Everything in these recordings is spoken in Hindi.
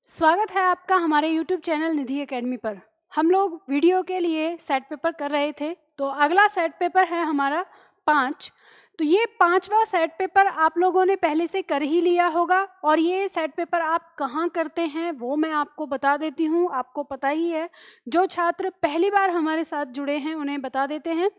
स्वागत है आपका हमारे YouTube चैनल निधि एकेडमी पर। हम लोग वीडियो के लिए सेट पेपर कर रहे थे, तो अगला सेट पेपर है हमारा 5। तो ये 5वां सेट पेपर आप लोगों ने पहले से कर ही लिया होगा, और ये सेट पेपर आप कहाँ करते हैं वो मैं आपको बता देती हूँ। आपको पता ही है, जो छात्र पहली बार हमारे साथ जुड़े हैं उन्हें बता देते हैं।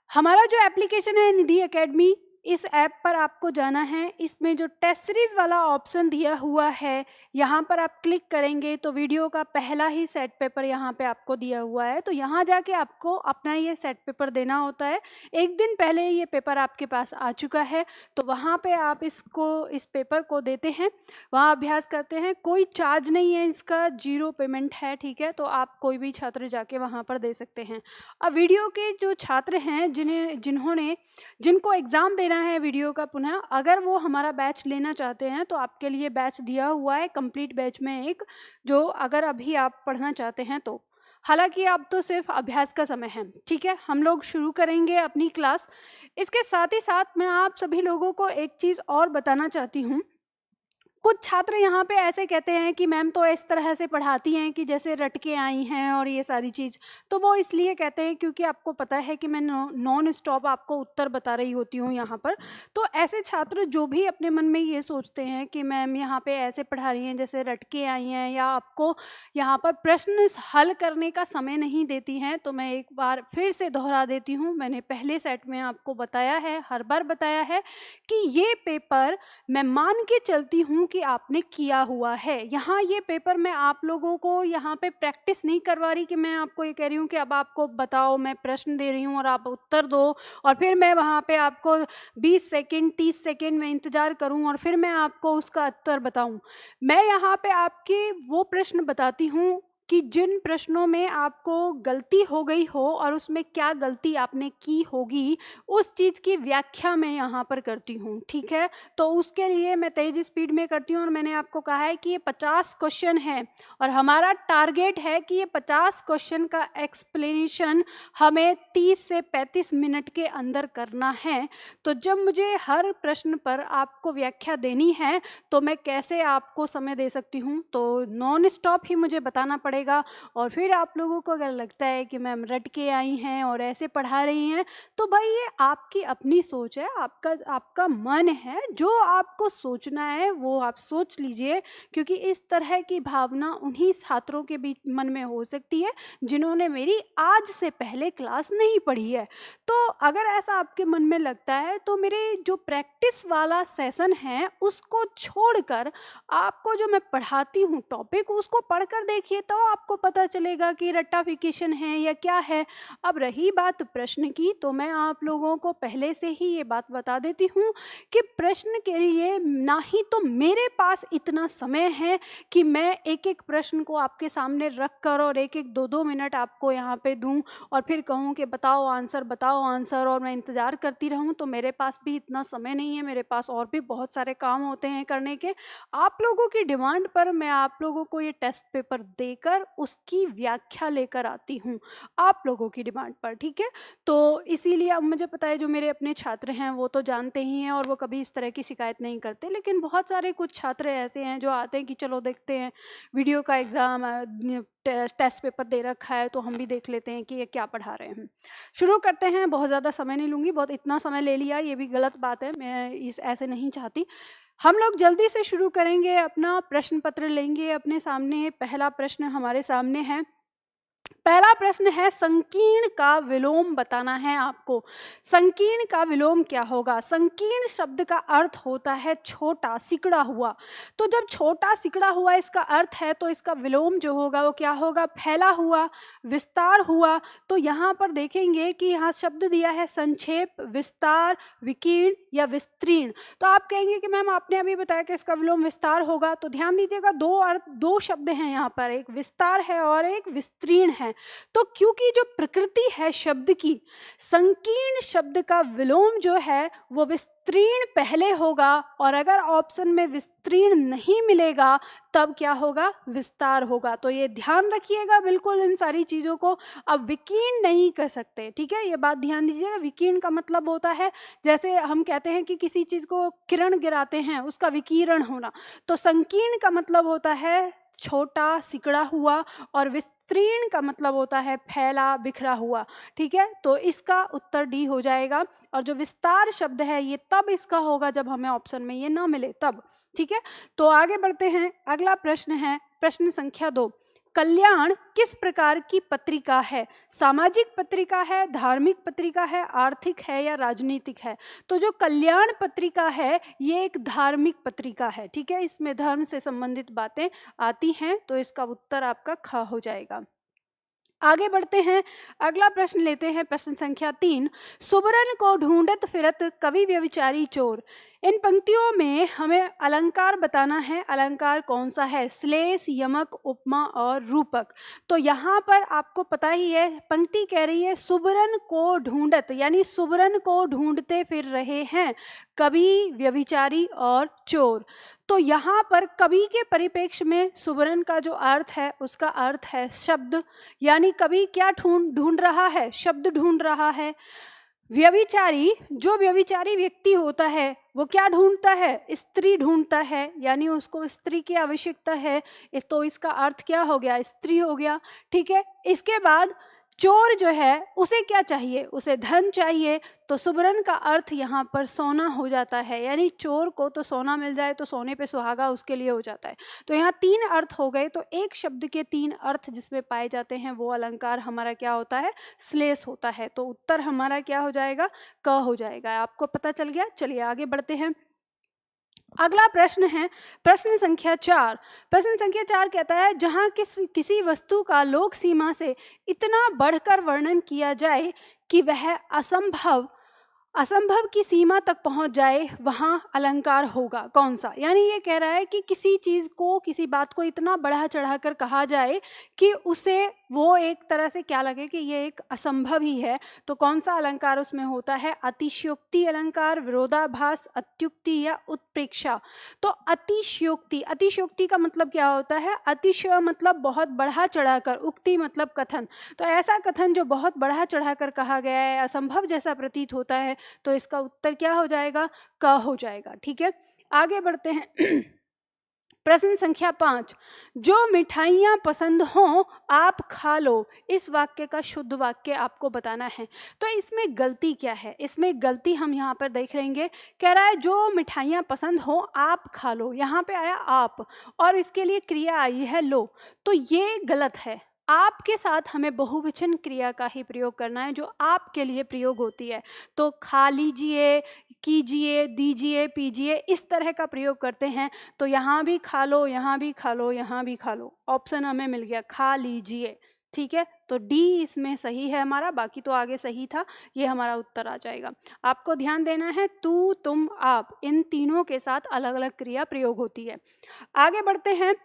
हमारा जो एप्लीकेशन है निधि एकेडमी, इस ऐप पर आपको जाना है। इसमें जो टेस्ट सीरीज वाला ऑप्शन दिया हुआ है, यहाँ पर आप क्लिक करेंगे तो वीडियो का पहला ही सेट पेपर यहाँ पे आपको दिया हुआ है। तो यहाँ जाके आपको अपना ये सेट पेपर देना होता है। एक दिन पहले ये पेपर आपके पास आ चुका है, तो वहाँ पे आप इस पेपर को देते हैं, वहाँ अभ्यास करते हैं। कोई चार्ज नहीं है, इसका 0 पेमेंट है, ठीक है। तो आप कोई भी छात्र जाके वहाँ पर दे सकते हैं। अब वीडियो के जो छात्र हैं जिनको एग्ज़ाम देना है वीडियो का पुनः, अगर वो हमारा बैच लेना चाहते हैं तो आपके लिए बैच दिया हुआ है कंप्लीट बैच में एक, जो अगर अभी आप पढ़ना चाहते हैं तो। हालांकि अब तो सिर्फ अभ्यास का समय है, ठीक है। हम लोग शुरू करेंगे अपनी क्लास। इसके साथ ही साथ मैं आप सभी लोगों को एक चीज़ और बताना चाहती हूँ। कुछ छात्र यहाँ पे ऐसे कहते हैं कि मैम तो इस तरह से पढ़ाती हैं कि जैसे रट के आई हैं और ये सारी चीज़। तो वो इसलिए कहते हैं क्योंकि आपको पता है कि मैं नॉन स्टॉप आपको उत्तर बता रही होती हूँ यहाँ पर। तो ऐसे छात्र जो भी अपने मन में ये सोचते हैं कि मैम यहाँ पे ऐसे पढ़ा रही हैं जैसे रट के आई हैं, या आपको यहाँ पर प्रश्न हल करने का समय नहीं देती हैं, तो मैं एक बार फिर से दोहरा देती हूँ। मैंने पहले सेट में आपको बताया है, हर बार बताया है कि ये पेपर मैं मान के चलती हूँ कि आपने किया हुआ है। यहाँ ये पेपर मैं आप लोगों को यहाँ पे प्रैक्टिस नहीं करवा रही कि मैं आपको ये कह रही हूँ कि अब आपको बताओ, मैं प्रश्न दे रही हूँ और आप उत्तर दो, और फिर मैं वहाँ पे आपको 20 सेकंड 30 सेकंड में इंतज़ार करूँ और फिर मैं आपको उसका उत्तर बताऊँ। मैं यहाँ पे आपके वो प्रश्न बताती हूँ कि जिन प्रश्नों में आपको गलती हो गई हो और उसमें क्या गलती आपने की होगी, उस चीज़ की व्याख्या मैं यहाँ पर करती हूँ, ठीक है। तो उसके लिए मैं तेज़ स्पीड में करती हूँ, और मैंने आपको कहा है कि ये 50 क्वेश्चन है और हमारा टारगेट है कि ये 50 क्वेश्चन का एक्सप्लेनेशन हमें 30 से 35 मिनट के अंदर करना है। तो जब मुझे हर प्रश्न पर आपको व्याख्या देनी है तो मैं कैसे आपको समय दे सकती हूँ, तो नॉन स्टॉप ही मुझे बताना पड़ेगा। और फिर आप लोगों को अगर लगता है कि मैम रट के आई हैं और ऐसे पढ़ा रही हैं, तो भाई ये आपकी अपनी सोच है, आपका मन है, जो आपको सोचना है वो आप सोच लीजिए। क्योंकि इस तरह की भावना उन्हीं छात्रों के बीच मन में हो सकती है जिन्होंने मेरी आज से पहले क्लास नहीं पढ़ी है। तो अगर ऐसा आपके मन में लगता है तो मेरे जो प्रैक्टिस वाला सेशन है उसको छोड़कर आपको जो मैं पढ़ाती हूँ टॉपिक, उसको पढ़कर देखिए, तो आपको पता चलेगा कि रट्टाफिकेशन है या क्या है। अब रही बात प्रश्न की, तो मैं आप लोगों को पहले से ही ये बात बता देती हूँ कि प्रश्न के लिए ना ही तो मेरे पास इतना समय है कि मैं एक एक प्रश्न को आपके सामने रख कर और एक एक 2-2 मिनट आपको यहाँ पे दूँ और फिर कहूँ कि बताओ आंसर, और मैं इंतज़ार करती रहूँ। तो मेरे पास भी इतना समय नहीं है, मेरे पास और भी बहुत सारे काम होते हैं करने के। आप लोगों की डिमांड पर मैं आप लोगों को ये टेस्ट पेपर देकर उसकी व्याख्या लेकर आती हूँ, आप लोगों की डिमांड पर, ठीक है। तो इसीलिए अब मुझे पता है जो मेरे अपने छात्र हैं वो तो जानते ही हैं और वो कभी इस तरह की शिकायत नहीं करते, लेकिन बहुत सारे कुछ छात्र ऐसे हैं जो आते हैं कि चलो देखते हैं, वीडियो का एग्ज़ाम टेस्ट पेपर दे रखा है तो हम भी देख लेते हैं कि ये क्या पढ़ा रहे हैं। शुरू करते हैं, बहुत ज़्यादा समय नहीं लूँगी, बहुत इतना समय ले लिया ये भी गलत बात है, मैं ऐसे नहीं चाहती। हम लोग जल्दी से शुरू करेंगे, अपना प्रश्न पत्र लेंगे अपने सामने। पहला प्रश्न हमारे सामने है। पहला प्रश्न है, संकीर्ण का विलोम बताना है आपको। संकीर्ण का विलोम क्या होगा? संकीर्ण शब्द का अर्थ होता है छोटा, सिकुड़ा हुआ। तो जब छोटा सिकुड़ा हुआ इसका अर्थ है, तो इसका विलोम जो होगा वो क्या होगा? फैला हुआ, विस्तार हुआ। तो यहाँ पर देखेंगे कि यहाँ शब्द दिया है संक्षेप, विस्तार, विकीर्ण या विस्तीर्ण। तो आप कहेंगे कि मैम आपने अभी बताया कि इसका विलोम विस्तार होगा। तो ध्यान दीजिएगा, दो शब्द हैं यहाँ पर, एक विस्तार है और एक विस्तीर्ण है। तो क्योंकि जो प्रकृति है शब्द की, संकीर्ण शब्द का विलोम जो है वो विस्तीर्ण पहले होगा, और अगर ऑप्शन में विस्तीर्ण नहीं मिलेगा तब क्या होगा? विस्तार होगा। तो ये ध्यान रखिएगा बिल्कुल इन सारी चीज़ों को। अब विकीर्ण नहीं कह सकते, ठीक है, ये बात ध्यान दीजिएगा। विकीर्ण का मतलब होता है, जैसे हम कहते हैं कि किसी चीज़ को किरण गिराते हैं, उसका विकीर्ण होना। तो संकीर्ण का मतलब होता है छोटा, सिकड़ा हुआ, और विस्तीर्ण का मतलब होता है फैला, बिखरा हुआ। ठीक है, तो इसका उत्तर डी हो जाएगा। और जो विस्तार शब्द है ये तब इसका होगा जब हमें ऑप्शन में ये ना मिले तब। ठीक है, तो आगे बढ़ते हैं। अगला प्रश्न है प्रश्न संख्या 2। कल्याण किस प्रकार की पत्रिका है? सामाजिक पत्रिका है, धार्मिक पत्रिका है, आर्थिक है या राजनीतिक है? तो जो कल्याण पत्रिका है ये एक धार्मिक पत्रिका है। ठीक है, इसमें धर्म से संबंधित बातें आती हैं, तो इसका उत्तर आपका ख हो जाएगा। आगे बढ़ते हैं। अगला प्रश्न लेते हैं, प्रश्न संख्या 3। सुबरन को ढूंढत फिरत कवि व्यभिचारी चोर। इन पंक्तियों में हमें अलंकार बताना है। अलंकार कौन सा है? श्लेष, यमक, उपमा और रूपक। तो यहाँ पर आपको पता ही है, पंक्ति कह रही है सुबरन को ढूंढत, यानी सुबरन को ढूंढते फिर रहे हैं कवि, व्यभिचारी और चोर। तो यहाँ पर कवि के परिप्रेक्ष्य में सुबरन का जो अर्थ है उसका अर्थ है शब्द, यानी कवि क्या ढूंढ रहा है? शब्द ढूंढ रहा है। व्यभिचारी, जो व्यभिचारी व्यक्ति होता है वो क्या ढूंढता है? स्त्री ढूंढता है, यानी उसको स्त्री की आवश्यकता है, तो इसका अर्थ क्या हो गया? स्त्री हो गया। ठीक है, इसके बाद चोर जो है उसे क्या चाहिए? उसे धन चाहिए, तो सुबरन का अर्थ यहाँ पर सोना हो जाता है, यानी चोर को तो सोना मिल जाए तो सोने पे सुहागा उसके लिए हो जाता है। तो यहाँ 3 अर्थ हो गए, तो एक शब्द के 3 अर्थ जिसमें पाए जाते हैं वो अलंकार हमारा क्या होता है? श्लेष होता है। तो उत्तर हमारा क्या हो जाएगा? क हो जाएगा। आपको पता चल गया। चलिए आगे बढ़ते हैं। अगला प्रश्न है प्रश्न संख्या 4। प्रश्न संख्या 4 कहता है जहाँ किसी वस्तु का लोक सीमा से इतना बढ़कर वर्णन किया जाए कि वह असंभव की सीमा तक पहुंच जाए, वहाँ अलंकार होगा। कौन सा? यानी ये कह रहा है कि किसी चीज़ को, किसी बात को इतना बढ़ा चढ़ाकर कहा जाए कि उसे वो एक तरह से क्या लगे कि ये एक असंभव ही है। तो कौन सा अलंकार उसमें होता है? अतिशयोक्ति अलंकार, विरोधाभास, अत्युक्ति या उत्प्रेक्षा। तो अतिशयोक्ति, अतिशयोक्ति का मतलब क्या होता है? अतिशय मतलब बहुत बढ़ा चढ़ाकर, उक्ति मतलब कथन। तो ऐसा कथन जो बहुत बढ़ा चढ़ाकर कहा गया है, असंभव जैसा प्रतीत होता है, तो इसका उत्तर क्या हो जाएगा? क हो जाएगा। ठीक है, आगे बढ़ते हैं। प्रश्न संख्या 5। जो मिठाइयाँ पसंद हों आप खा लो। इस वाक्य का शुद्ध वाक्य आपको बताना है। तो इसमें गलती क्या है? इसमें गलती हम यहाँ पर देख लेंगे। कह रहा है जो मिठाइयाँ पसंद हों आप खा लो, यहाँ पे आया आप और इसके लिए क्रिया आई है लो, तो ये गलत है। आपके साथ हमें बहुवचन क्रिया का ही प्रयोग करना है जो आपके लिए प्रयोग होती है। तो खा लीजिए, कीजिए, दीजिए, पीजिए, इस तरह का प्रयोग करते हैं। तो यहाँ भी खा लो, यहाँ भी खा लो, यहाँ भी खा लो। ऑप्शन हमें मिल गया खा लीजिए। ठीक है, तो डी इसमें सही है हमारा, बाकी तो आगे सही था, ये हमारा उत्तर आ जाएगा। आपको ध्यान देना है तू, तुम, आप, इन तीनों के साथ अलग अलग क्रिया प्रयोग होती है। आगे बढ़ते हैं।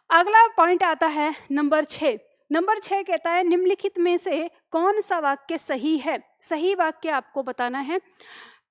अगला पॉइंट आता है नंबर 6। नंबर 6 कहता है निम्नलिखित में से कौन सा वाक्य सही है? सही वाक्य आपको बताना है।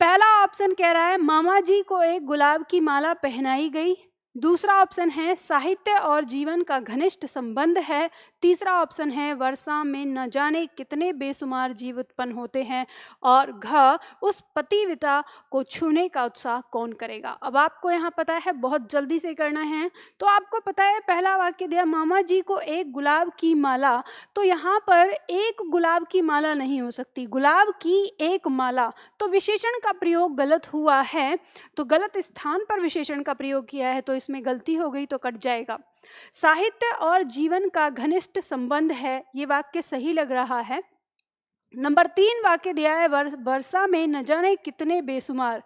पहला ऑप्शन कह रहा है मामा जी को एक गुलाब की माला पहनाई गई। दूसरा ऑप्शन है साहित्य और जीवन का घनिष्ठ संबंध है। तीसरा ऑप्शन है वर्षा में न जाने कितने बेशुमार जीव उत्पन्न होते हैं। और घ उस पतिव्रता को छूने का उत्साह कौन करेगा। अब आपको यहाँ पता है, बहुत जल्दी से करना है। तो आपको पता है पहला वाक्य दिया मामा जी को एक गुलाब की माला, तो यहाँ पर एक गुलाब की माला नहीं हो सकती, गुलाब की एक माला। तो विशेषण का प्रयोग गलत हुआ है, तो गलत स्थान पर विशेषण का प्रयोग किया है, तो इसमें गलती हो गई, तो कट जाएगा। साहित्य और जीवन का घनिष्ठ संबंध है, ये वाक्य सही लग रहा है। नंबर 3 वाक्य दिया है वर्षा में न जाने कितने बेशुमार।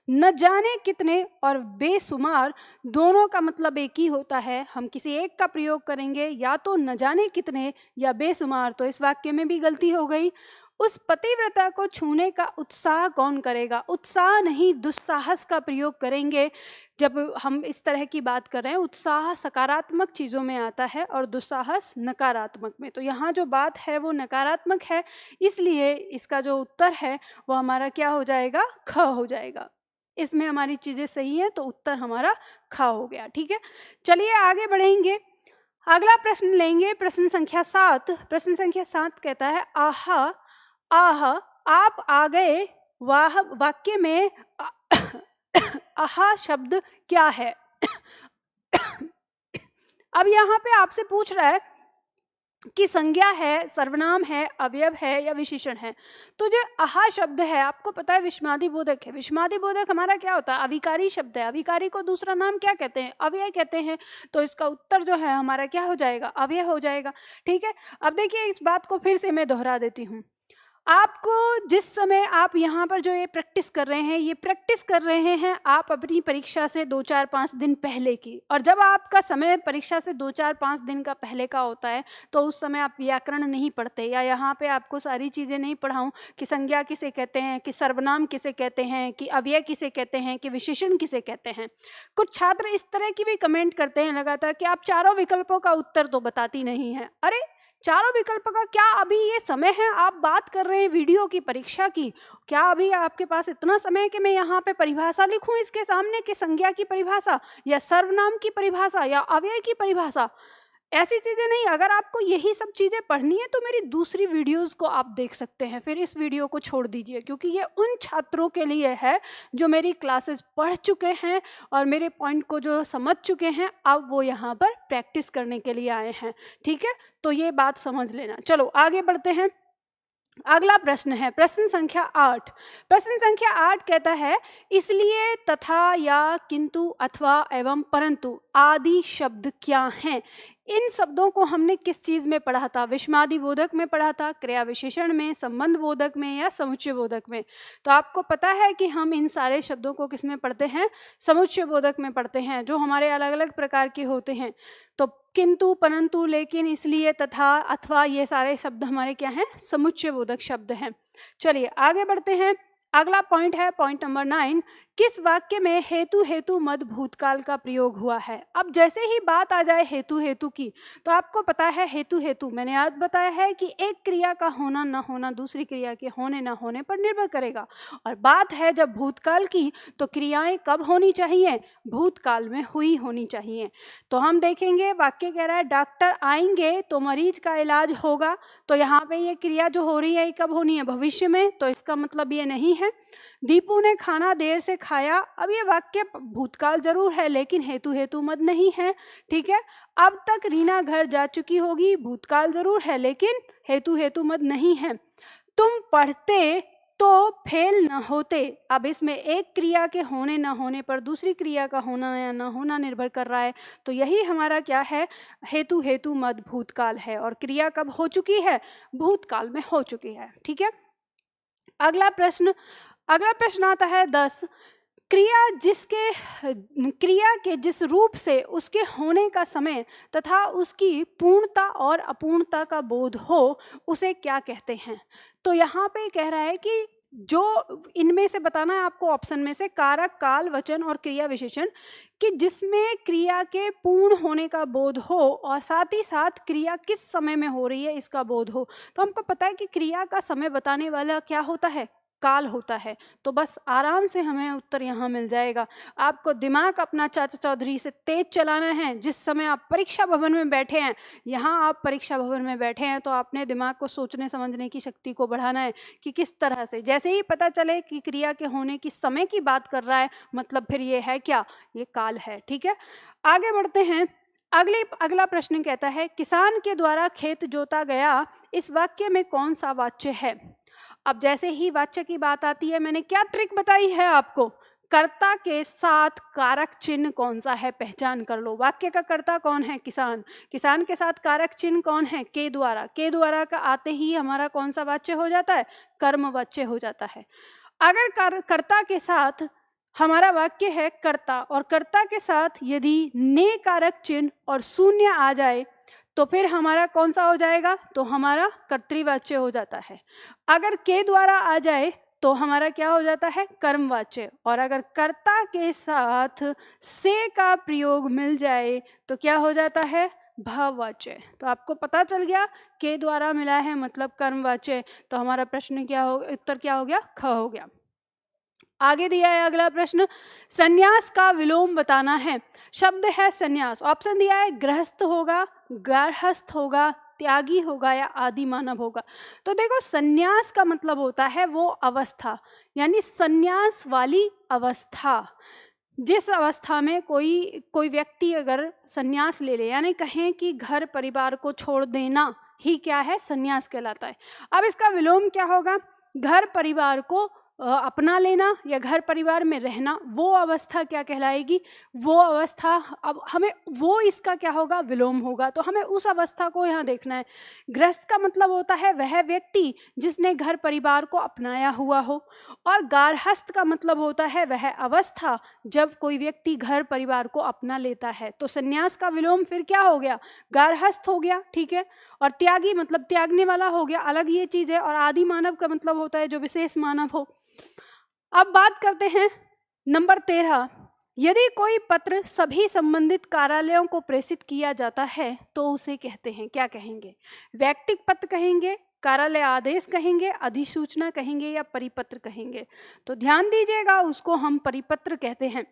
न जाने कितने और बेशुमार दोनों का मतलब एक ही होता है। हम किसी एक का प्रयोग करेंगे, या तो न जाने कितने या बेशुमार, तो इस वाक्य में भी गलती हो गई। उस पतिव्रता को छूने का उत्साह कौन करेगा? उत्साह नहीं, दुस्साहस का प्रयोग करेंगे। जब हम इस तरह की बात कर रहे हैं, उत्साह सकारात्मक चीज़ों में आता है और दुस्साहस नकारात्मक में। तो यहाँ जो बात है वो नकारात्मक है, इसलिए इसका जो उत्तर है वो हमारा क्या हो जाएगा? ख हो जाएगा। इसमें हमारी चीज़ें सही हैं, तो उत्तर हमारा ख हो गया। ठीक है, चलिए आगे बढ़ेंगे। अगला प्रश्न लेंगे, प्रश्न संख्या 7। प्रश्न संख्या 7 कहता है आहा आह आप आ गए। वाह वाक्य में आहा शब्द क्या है? अब यहाँ पे आपसे पूछ रहा है कि संज्ञा है, सर्वनाम है, अवयव है या विशेषण है। तो जो आहा शब्द है, आपको पता है विस्मयादि बोधक है। विस्मयादि बोधक हमारा क्या होता है? अभिकारी शब्द है। अभिकारी को दूसरा नाम क्या कहते हैं? अव्यय कहते हैं। तो इसका उत्तर जो है हमारा क्या हो जाएगा? अव्यय हो जाएगा। ठीक है, अब देखिए इस बात को फिर से मैं दोहरा देती हूँ। आपको जिस समय आप यहाँ पर जो ये प्रैक्टिस कर रहे हैं, ये प्रैक्टिस कर रहे हैं आप अपनी परीक्षा से 2-4-5 दिन पहले की। और जब आपका समय परीक्षा से 2-4-5 दिन का पहले का होता है तो उस समय आप व्याकरण नहीं पढ़ते, या यहाँ पे आपको सारी चीज़ें नहीं पढ़ाऊँ कि संज्ञा किसे कहते हैं, कि सर्वनाम किसे कहते हैं, कि अव्यय किसे कहते हैं, कि विशेषण किसे कहते हैं। कुछ छात्र इस तरह की भी कमेंट करते हैं लगातार कि आप चारों विकल्पों का उत्तर तो बताती नहीं हैं। अरे चारों विकल्प का क्या अभी ये समय है? आप बात कर रहे हैं वीडियो की परीक्षा की, क्या अभी आपके पास इतना समय है कि मैं यहाँ पे परिभाषा लिखूं इसके सामने, कि संज्ञा की परिभाषा या सर्वनाम की परिभाषा या अव्यय की परिभाषा? ऐसी चीज़ें नहीं। अगर आपको यही सब चीज़ें पढ़नी है तो मेरी दूसरी वीडियोस को आप देख सकते हैं, फिर इस वीडियो को छोड़ दीजिए, क्योंकि ये उन छात्रों के लिए है जो मेरी क्लासेस पढ़ चुके हैं और मेरे पॉइंट को जो समझ चुके हैं, अब वो यहाँ पर प्रैक्टिस करने के लिए आए हैं। ठीक है, तो ये बात समझ लेना। चलो आगे बढ़ते हैं। अगला प्रश्न है प्रश्न संख्या 8। प्रश्न संख्या 8 कहता है, इसलिए, तथा, या, किंतु, अथवा, एवं, परंतु आदि शब्द क्या हैं? इन शब्दों को हमने किस चीज में पढ़ा था? विस्मयादि बोधक में पढ़ा था, क्रिया विशेषण में, संबंध बोधक में, या समुच्चय बोधक में? तो आपको पता है कि हम इन सारे शब्दों को किस में पढ़ते हैं? समुच्चय बोधक में पढ़ते हैं, जो हमारे अलग अलग प्रकार के होते हैं। तो किंतु, परंतु, लेकिन, इसलिए, तथा, अथवा, ये सारे शब्द हमारे क्या हैं? समुच्चय बोधक शब्द हैं। चलिए आगे बढ़ते हैं। अगला पॉइंट है पॉइंट नंबर 9। किस वाक्य में हेतु हेतु मद भूतकाल का प्रयोग हुआ है? अब जैसे ही बात आ जाए हेतु हेतु की, तो आपको पता है हेतु हेतु मैंने आज बताया है कि एक क्रिया का होना न होना दूसरी क्रिया के होने न होने पर निर्भर करेगा। और बात है जब भूतकाल की, तो क्रियाएं कब होनी चाहिए? भूतकाल में हुई होनी चाहिए। तो हम देखेंगे, वाक्य कह रहा है डॉक्टर आएंगे तो मरीज का इलाज होगा। तो यहाँ पे ये क्रिया जो हो रही है ये कब होनी है? भविष्य में। तो इसका मतलब ये नहीं है। दीपू ने खाना देर से खाया, अब ये वाक्य भूतकाल जरूर है लेकिन हेतु हेतु मद नहीं है। ठीक है, अब तक रीना घर जा चुकी होगी, भूतकाल जरूर है लेकिन हेतु हेतु मद नहीं है। तुम पढ़ते तो फेल न होते, अब इसमें एक क्रिया के होने न होने पर दूसरी क्रिया का होना या न होना निर्भर कर रहा है। तो यही हमारा क्या है? हेतु हेतु मद भूतकाल है। और क्रिया कब हो चुकी है? भूतकाल में हो चुकी है। ठीक है, अगला प्रश्न आता है 10। क्रिया के जिस रूप से उसके होने का समय तथा उसकी पूर्णता और अपूर्णता का बोध हो, उसे क्या कहते हैं? तो यहाँ पे कह रहा है कि जो इनमें से बताना है आपको ऑप्शन में से, कारक, काल, वचन और क्रिया विशेषण, कि जिसमें क्रिया के पूर्ण होने का बोध हो और साथ ही साथ क्रिया किस समय में हो रही है इसका बोध हो। तो हमको पता है कि क्रिया का समय बताने वाला क्या होता है? काल होता है। तो बस आराम से हमें उत्तर यहाँ मिल जाएगा। आपको दिमाग अपना चाचा चौधरी से तेज चलाना है। जिस समय आप परीक्षा भवन में बैठे हैं, यहाँ आप परीक्षा भवन में बैठे हैं, तो आपने दिमाग को सोचने समझने की शक्ति को बढ़ाना है कि किस तरह से, जैसे ही पता चले कि क्रिया के होने की समय की बात कर रहा है, मतलब फिर ये है क्या? ये काल है। ठीक है, आगे बढ़ते हैं। अगला प्रश्न कहता है, किसान के द्वारा खेत जोता गया, इस वाक्य में कौन सा वाच्य है? अब जैसे ही वाच्य की बात आती है, मैंने क्या ट्रिक बताई है आपको? कर्ता के साथ कारक चिन्ह कौन सा है पहचान कर लो। वाक्य का कर्ता कौन है? किसान। किसान के साथ कारक चिन्ह कौन है? के द्वारा। के द्वारा का आते ही हमारा कौन सा वाच्य हो जाता है? कर्म वाच्य हो जाता है। अगर कर्ता के साथ हमारा वाक्य है कर्ता, और कर्ता के साथ यदि ने कारक चिन्ह और शून्य आ जाए तो फिर हमारा कौन सा हो जाएगा? तो हमारा कर्तृवाच्य हो जाता है। अगर के द्वारा आ जाए तो हमारा क्या हो जाता है? कर्मवाच्य। और अगर कर्ता के साथ से का प्रयोग मिल जाए तो क्या हो जाता है? भाववाच्य। तो आपको पता चल गया के द्वारा मिला है मतलब कर्मवाच्य। तो हमारा प्रश्न क्या हो, उत्तर क्या हो गया? ख हो गया। आगे दिया है अगला प्रश्न, संन्यास का विलोम बताना है। शब्द है संन्यास, ऑप्शन दिया है गृहस्थ होगा, गार्हस्थ होगा, त्यागी होगा या आदि मानव होगा। तो देखो, संन्यास का मतलब होता है वो अवस्था, यानी संन्यास वाली अवस्था। जिस अवस्था में कोई व्यक्ति अगर संन्यास ले ले, यानी कहें कि घर परिवार को छोड़ देना ही क्या है, संन्यास कहलाता है। अब इसका विलोम क्या होगा, घर परिवार को अपना लेना या घर परिवार में रहना, वो अवस्था क्या कहलाएगी, वो अवस्था, अब हमें वो इसका क्या होगा, विलोम होगा। तो हमें उस अवस्था को यहाँ देखना है। गृहस्थ का मतलब होता है वह व्यक्ति जिसने घर परिवार को अपनाया हुआ हो, और गार्हस्थ का मतलब होता है वह अवस्था जब कोई व्यक्ति घर परिवार को अपना लेता है। तो संन्यास का विलोम फिर क्या हो गया, गार्हस्थ हो गया, ठीक है। और त्यागी मतलब त्यागने वाला हो गया, अलग ये चीज है। और आदि मानव का मतलब होता है जो विशेष मानव हो। अब बात करते हैं नंबर 13। यदि कोई पत्र सभी संबंधित कार्यालयों को प्रेषित किया जाता है तो उसे कहते हैं, क्या कहेंगे, वैयक्तिक पत्र कहेंगे, कार्यालय आदेश कहेंगे, अधिसूचना कहेंगे या परिपत्र कहेंगे। तो ध्यान दीजिएगा, उसको हम परिपत्र कहते हैं।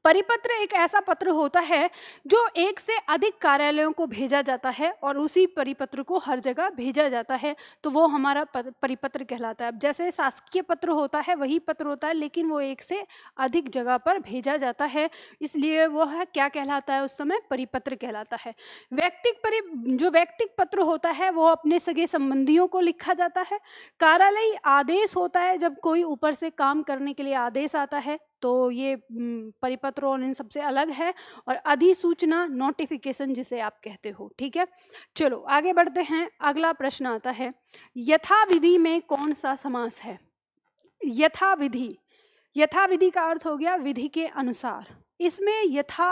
परिपत्र एक ऐसा पत्र होता है जो एक से अधिक कार्यालयों को भेजा जाता है और उसी परिपत्र को हर जगह भेजा जाता है, तो वो हमारा परिपत्र कहलाता है। अब जैसे शासकीय पत्र होता है वही पत्र होता है, लेकिन वो एक से अधिक जगह पर भेजा जाता है, इसलिए वो है क्या कहलाता है, उस समय परिपत्र कहलाता है। जो व्यक्तिक पत्र होता है वो अपने सगे संबंधियों को लिखा जाता है। कार्यालयी आदेश होता है जब कोई ऊपर से काम करने के लिए आदेश आता है, तो ये परिपत्र और इन सबसे अलग है। और अधिसूचना नोटिफिकेशन जिसे आप कहते हो, ठीक है। चलो आगे बढ़ते हैं। अगला प्रश्न आता है, यथाविधि में कौन सा समास है। यथाविधि, यथाविधि का अर्थ हो गया विधि के अनुसार। इसमें यथा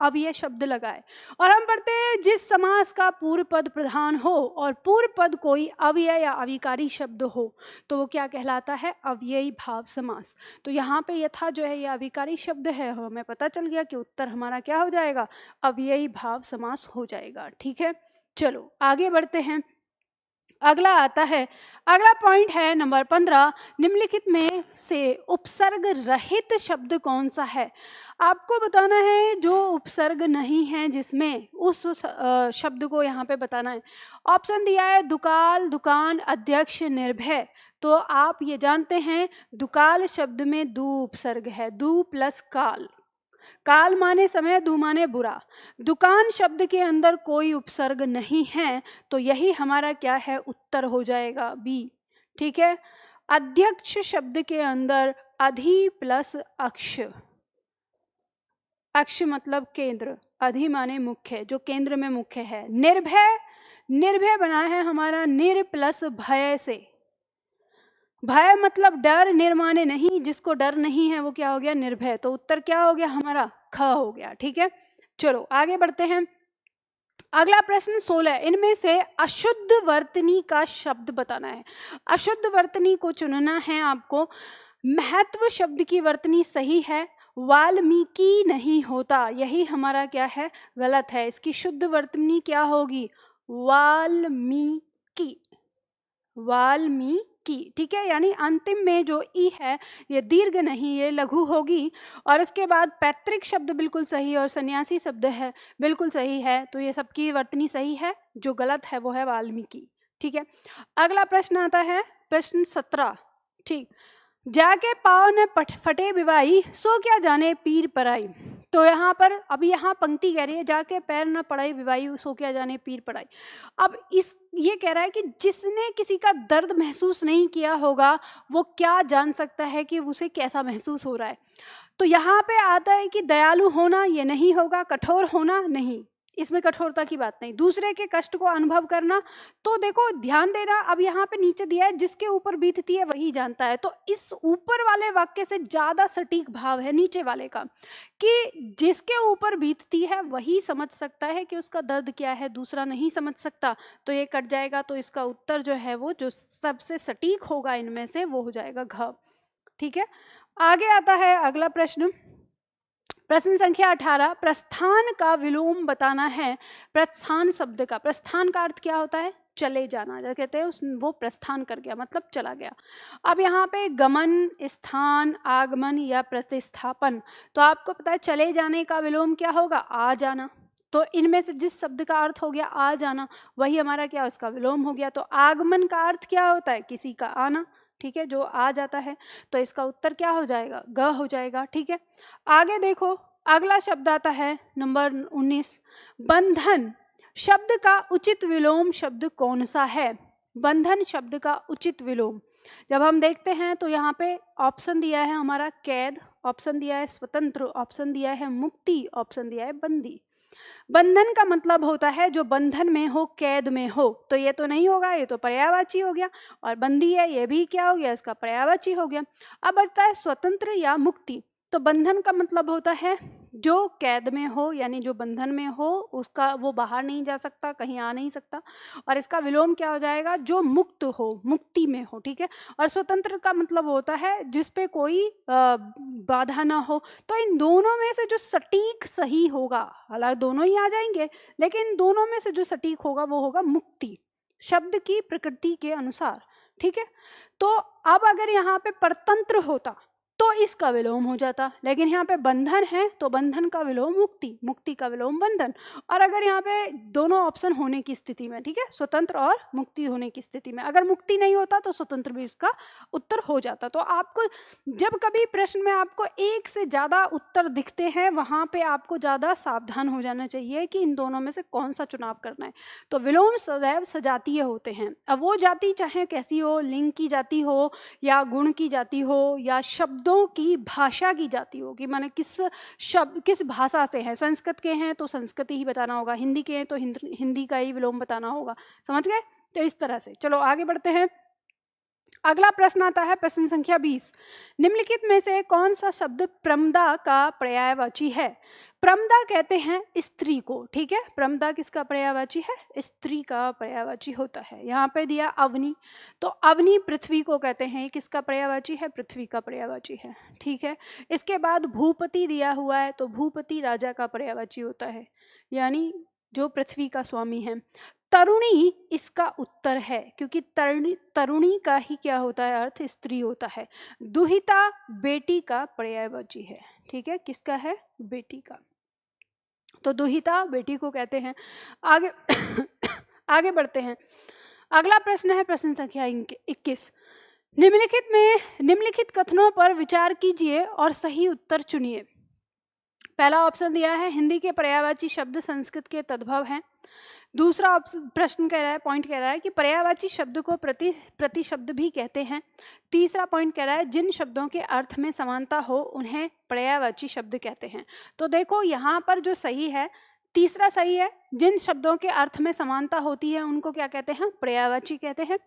अव्यय शब्द लगाए और हम पढ़ते हैं जिस समास का पूर्व पद प्रधान हो और पूर्व पद कोई अव्यय या अविकारी शब्द हो तो वो क्या कहलाता है, अव्ययी भाव समास। तो यहाँ पे यथा जो है ये अविकारी शब्द है, हमें पता चल गया कि उत्तर हमारा क्या हो जाएगा, अव्ययी भाव समास हो जाएगा, ठीक है। चलो आगे बढ़ते हैं। अगला आता है, अगला पॉइंट है नंबर 15। निम्नलिखित में से उपसर्ग रहित शब्द कौन सा है। आपको बताना है जो उपसर्ग नहीं है जिसमें, उस शब्द को यहाँ पे बताना है। ऑप्शन दिया है दुकाल, दुकान, अध्यक्ष, निर्भय। तो आप ये जानते हैं दुकाल शब्द में दू उपसर्ग है, दू प्लस काल। काल माने समय, दू माने बुरा। दुकान शब्द के अंदर कोई उपसर्ग नहीं है, तो यही हमारा क्या है, उत्तर हो जाएगा बी, ठीक है। अध्यक्ष शब्द के अंदर अधि प्लस अक्ष, अक्ष मतलब केंद्र, अधि माने मुख्य, जो केंद्र में मुख्य है। निर्भय, निर्भय बना है हमारा निर प्लस भय से। भय मतलब डर, निर्माने नहीं, जिसको डर नहीं है वो क्या हो गया, निर्भय। तो उत्तर क्या हो गया हमारा, ख हो गया, ठीक है। चलो आगे बढ़ते हैं। अगला प्रश्न 16। इनमें से अशुद्ध वर्तनी का शब्द बताना है। अशुद्ध वर्तनी को चुनना है आपको। महत्व शब्द की वर्तनी सही है, वाल्मीकि नहीं होता, यही हमारा क्या है, गलत है। इसकी शुद्ध वर्तनी क्या होगी, वाल्मीकि, वाल्मीकि, ठीक है। यानी अंतिम में जो ई है ये दीर्घ नहीं, ये लघु होगी। और इसके बाद पैतृक शब्द बिल्कुल सही और सन्यासी शब्द है बिल्कुल सही है, तो ये सबकी वर्तनी सही है। जो गलत है वो है वाल्मीकि, ठीक है। अगला प्रश्न आता है प्रश्न 17, ठीक। जाके पाँव न फटे विवाही, सो क्या जाने पीर पराई। तो यहाँ पर अभी यहाँ पंक्ति कह रही है जाके पैर न पड़ाई विवाही, सो क्या जाने पीर पराई। अब ये कह रहा है कि जिसने किसी का दर्द महसूस नहीं किया होगा वो क्या जान सकता है कि उसे कैसा महसूस हो रहा है। तो यहाँ पे आता है कि दयालु होना ये नहीं होगा, कठोर होना नहीं, इसमें कठोरता की बात नहीं। दूसरे के कष्ट को अनुभव करना, तो देखो ध्यान देना, अब यहाँ पे नीचे दिया है जिसके ऊपर बीतती है वही जानता है। तो इस ऊपर वाले वाक्य से ज्यादा सटीक भाव है नीचे वाले का, कि जिसके ऊपर बीतती है वही समझ सकता है कि उसका दर्द क्या है, दूसरा नहीं समझ सकता। तो ये कट जाएगा, तो इसका उत्तर जो है वो जो सबसे सटीक होगा इनमें से वो हो जाएगा घ, ठीक है। आगे आता है अगला प्रश्न, प्रश्न संख्या 18। प्रस्थान का विलोम बताना है। प्रस्थान शब्द का, प्रस्थान का अर्थ क्या होता है, चले जाना, जो कहते हैं वो प्रस्थान कर गया मतलब चला गया। अब यहाँ पे गमन, स्थान, आगमन या प्रतिस्थापन, तो आपको पता है चले जाने का विलोम क्या होगा, आ जाना। तो इनमें से जिस शब्द का अर्थ हो गया आ जाना, वही हमारा क्या उसका विलोम हो गया। तो आगमन का अर्थ क्या होता है, किसी का आना, ठीक है, जो आ जाता है, तो इसका उत्तर क्या हो जाएगा, ग हो जाएगा। ठीक है, आगे देखो, अगला शब्द आता है नंबर 19, बंधन शब्द का उचित विलोम शब्द कौन सा है? बंधन शब्द का उचित विलोम जब हम देखते हैं तो यहाँ पे ऑप्शन दिया है हमारा कैद, ऑप्शन दिया है स्वतंत्र, ऑप्शन दिया है मुक्ति, ऑप्शन दिया है बंदी। बंधन का मतलब होता है जो बंधन में हो, कैद में हो, तो ये तो नहीं होगा, ये तो पर्यायवाची हो गया। और बंदी है, ये भी क्या हो गया, इसका पर्यायवाची हो गया। अब बचता है स्वतंत्र या मुक्ति। तो बंधन का मतलब होता है जो कैद में हो, यानी जो बंधन में हो उसका, वो बाहर नहीं जा सकता, कहीं आ नहीं सकता। और इसका विलोम क्या हो जाएगा, जो मुक्त हो, मुक्ति में हो। ठीक है, और स्वतंत्र का मतलब होता है जिस पे कोई बाधा ना हो। तो इन दोनों में से जो सटीक सही होगा, हालांकि दोनों ही आ जाएंगे, लेकिन दोनों में से जो सटीक होगा वो होगा मुक्ति, शब्द की प्रकृति के अनुसार। ठीक है, तो अब अगर यहाँ पे परतंत्र होता तो इसका विलोम हो जाता, लेकिन यहाँ पे बंधन है तो बंधन का विलोम मुक्ति, मुक्ति का विलोम बंधन। और अगर यहाँ पे दोनों ऑप्शन होने की स्थिति में, ठीक है, स्वतंत्र और मुक्ति होने की स्थिति में, अगर मुक्ति नहीं होता तो स्वतंत्र भी इसका उत्तर हो जाता। तो आपको जब कभी प्रश्न में आपको एक से ज़्यादा उत्तर दिखते हैं, वहाँ पे आपको ज़्यादा सावधान हो जाना चाहिए कि इन दोनों में से कौन सा चुनाव करना है। तो विलोम सदैव सजातीय होते हैं। अब वो जाति चाहे कैसी हो, लिंग की जाति हो या गुण की जाति हो या शब्दों की भाषा की जाती होगी, माने किस शब्द किस भाषा से है। संस्कृत के हैं तो संस्कृत ही बताना होगा, हिंदी के हैं तो हिंदी का ही विलोम बताना होगा। समझ गए? तो इस तरह से चलो आगे बढ़ते हैं। अगला प्रश्न आता है प्रश्न संख्या 20, निम्नलिखित में से कौन सा शब्द प्रमदा का पर्यायवाची है? प्रमदा कहते हैं स्त्री को। ठीक है, प्रमदा किसका पर्यायवाची है? स्त्री का पर्यायवाची होता है। यहाँ पे दिया अवनी, तो अवनी पृथ्वी को कहते हैं, किसका पर्यायवाची है? पृथ्वी का पर्यायवाची है। ठीक है, इसके बाद भूपति दिया हुआ है, तो भूपति राजा का पर्यायवाची होता है, यानी जो पृथ्वी का स्वामी है। तरुणी इसका उत्तर है, क्योंकि तरुणी का ही क्या होता है, अर्थ स्त्री होता है। दुहिता बेटी का पर्यायवाची है। ठीक है, किसका है? बेटी का। तो दुहिता बेटी को कहते हैं। आगे आगे बढ़ते हैं। अगला प्रश्न है प्रश्न संख्या 21, निम्नलिखित कथनों पर विचार कीजिए और सही उत्तर चुनिए। पहला ऑप्शन दिया है हिंदी के पर्यायवाची शब्द संस्कृत के तद्भव हैं। दूसरा ऑप्शन प्रश्न कह रहा है, पॉइंट कह रहा है कि पर्यायवाची शब्द को प्रति शब्द भी कहते हैं। तीसरा पॉइंट कह रहा है जिन शब्दों के अर्थ में समानता हो उन्हें पर्यायवाची शब्द कहते हैं। तो देखो यहाँ पर जो सही है, तीसरा सही है, जिन शब्दों के अर्थ में समानता होती है उनको क्या कहते हैं? पर्यायवाची कहते हैं।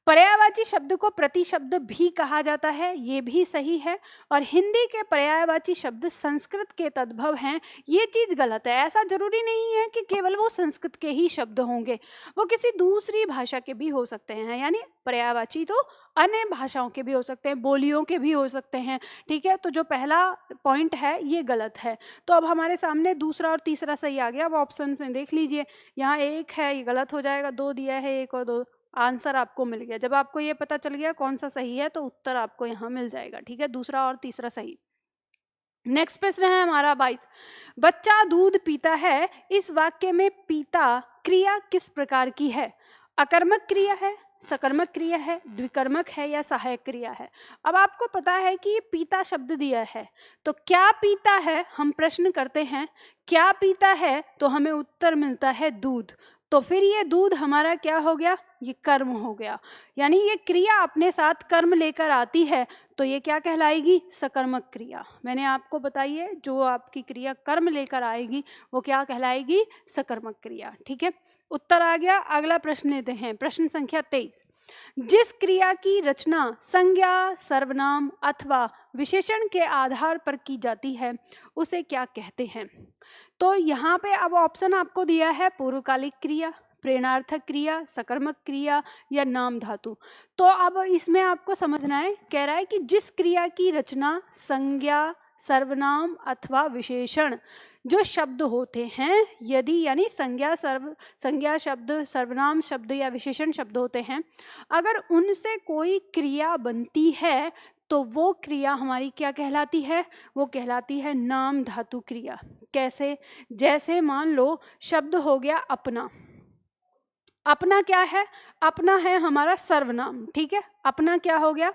पर्यायवाची शब्द को प्रतिशब्द भी कहा जाता है, ये भी सही है। और हिंदी के पर्यायवाची शब्द संस्कृत के तद्भव हैं, ये चीज़ गलत है। ऐसा जरूरी नहीं है कि केवल वो संस्कृत के ही शब्द होंगे, वो किसी दूसरी भाषा के भी हो सकते हैं। यानी पर्यायवाची तो अन्य भाषाओं के भी हो सकते हैं, बोलियों के भी हो सकते हैं। ठीक है, तो जो पहला पॉइंट है ये गलत है। तो अब हमारे सामने दूसरा और तीसरा सही आ गया। अब ऑप्शन में देख लीजिए, यहाँ एक है ये गलत हो जाएगा, दो दिया है, एक और दो, आंसर आपको मिल गया। जब आपको ये पता चल गया कौन सा सही है तो उत्तर आपको यहाँ मिल जाएगा। ठीक है, दूसरा और तीसरा सही। नेक्स्ट प्रश्न है हमारा 22, बच्चा दूध पीता है, इस वाक्य में पीता क्रिया किस प्रकार की है? अकर्मक क्रिया है, सकर्मक क्रिया है, द्विकर्मक है या सहायक क्रिया है? अब आपको पता है कि ये पीता शब्द दिया है, तो क्या पीता है हम प्रश्न करते हैं, क्या पीता है तो हमें उत्तर मिलता है दूध। तो फिर ये दूध हमारा क्या हो गया? ये कर्म हो गया, यानी ये क्रिया अपने साथ कर्म लेकर आती है, तो ये क्या कहलाएगी? सकर्मक क्रिया। मैंने आपको बताई है जो आपकी क्रिया कर्म लेकर आएगी वो क्या कहलाएगी? सकर्मक क्रिया। ठीक है, उत्तर आ गया। अगला प्रश्न लेते हैं, प्रश्न संख्या 23, जिस क्रिया की रचना संज्ञा, सर्वनाम अथवा विशेषण के आधार पर की जाती है उसे क्या कहते हैं? तो यहाँ पे अब ऑप्शन आपको दिया है पूर्वकालिक क्रिया, प्रेरणार्थक क्रिया, सकर्मक क्रिया या नाम धातु। तो अब इसमें आपको समझना है, कह रहा है कि जिस क्रिया की रचना संज्ञा, सर्वनाम अथवा विशेषण जो शब्द होते हैं, यदि यानी संज्ञा शब्द, सर्वनाम शब्द या विशेषण शब्द होते हैं, अगर उनसे कोई क्रिया बनती है तो वो क्रिया हमारी क्या कहलाती है? वो कहलाती है नाम धातु क्रिया। कैसे? जैसे मान लो शब्द हो गया अपना, अपना क्या है? अपना है हमारा सर्वनाम, ठीक है। अपना क्या हो गया?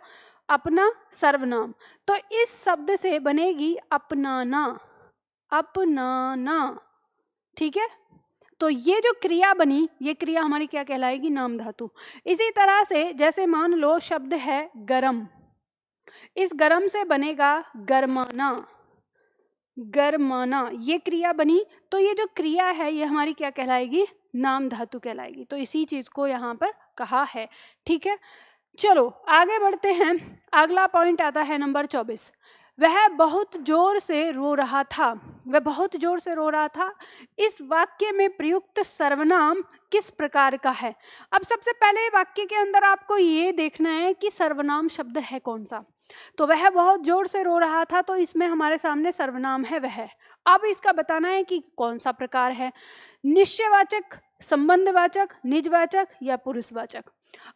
अपना सर्वनाम। तो इस शब्द से बनेगी अपनाना, अपनाना, ठीक है। तो ये जो क्रिया बनी, ये क्रिया हमारी क्या कहलाएगी? नाम धातु। इसी तरह से जैसे मान लो शब्द है गरम, इस गरम से बनेगा गरमाना, गरमाना, ये क्रिया बनी। तो ये जो क्रिया है ये हमारी क्या कहलाएगी? नाम धातु कहलाएगी। तो इसी चीज को यहाँ पर कहा है, ठीक है। चलो आगे बढ़ते हैं। अगला पॉइंट आता है नंबर 24। वह बहुत जोर से रो रहा था, वह बहुत जोर से रो रहा था। इस वाक्य में प्रयुक्त सर्वनाम किस प्रकार का है? अब सबसे पहले वाक्य के अंदर आपको ये देखना है कि सर्वनाम शब्द है कौन सा। तो वह बहुत जोर से रो रहा था, तो इसमें हमारे सामने सर्वनाम है वह। अब इसका बताना है कि कौन सा प्रकार है, निश्चयवाचक, संबंधवाचक, निजवाचक या पुरुषवाचक।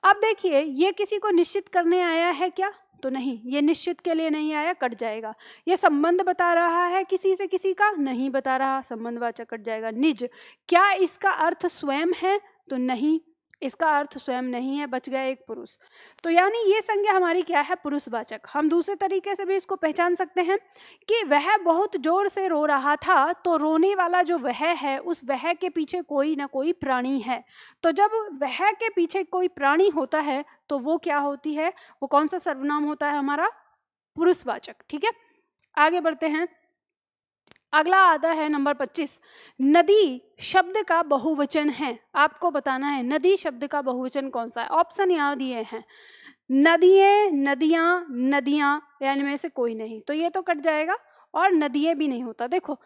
अब देखिए ये किसी को निश्चित करने आया है क्या? तो नहीं, ये निश्चित के लिए नहीं आया, कट जाएगा। ये संबंध बता रहा है किसी से किसी का? नहीं बता रहा, संबंधवाचक कट जाएगा। निज, क्या इसका अर्थ स्वयं है? तो नहीं, इसका अर्थ स्वयं नहीं है, बच गया एक पुरुष। तो यानी ये संज्ञा हमारी क्या है? पुरुषवाचक। हम दूसरे तरीके से भी इसको पहचान सकते हैं कि वह बहुत जोर से रो रहा था, तो रोने वाला जो वह है, उस वह के पीछे कोई ना कोई प्राणी है। तो जब वह के पीछे कोई प्राणी होता है तो वो क्या होती है? वो कौन सा सर्वनाम होता है? हमारा पुरुषवाचक, ठीक है। आगे बढ़ते हैं। अगला आता है नंबर 25। नदी शब्द का बहुवचन है, आपको बताना है नदी शब्द का बहुवचन कौन सा है। ऑप्शन यहाँ दिए हैं, नदियाँ, नदियाँ, नदियाँ, यानी में से कोई नहीं। तो ये तो कट जाएगा, और नदियाँ भी नहीं होता। देखो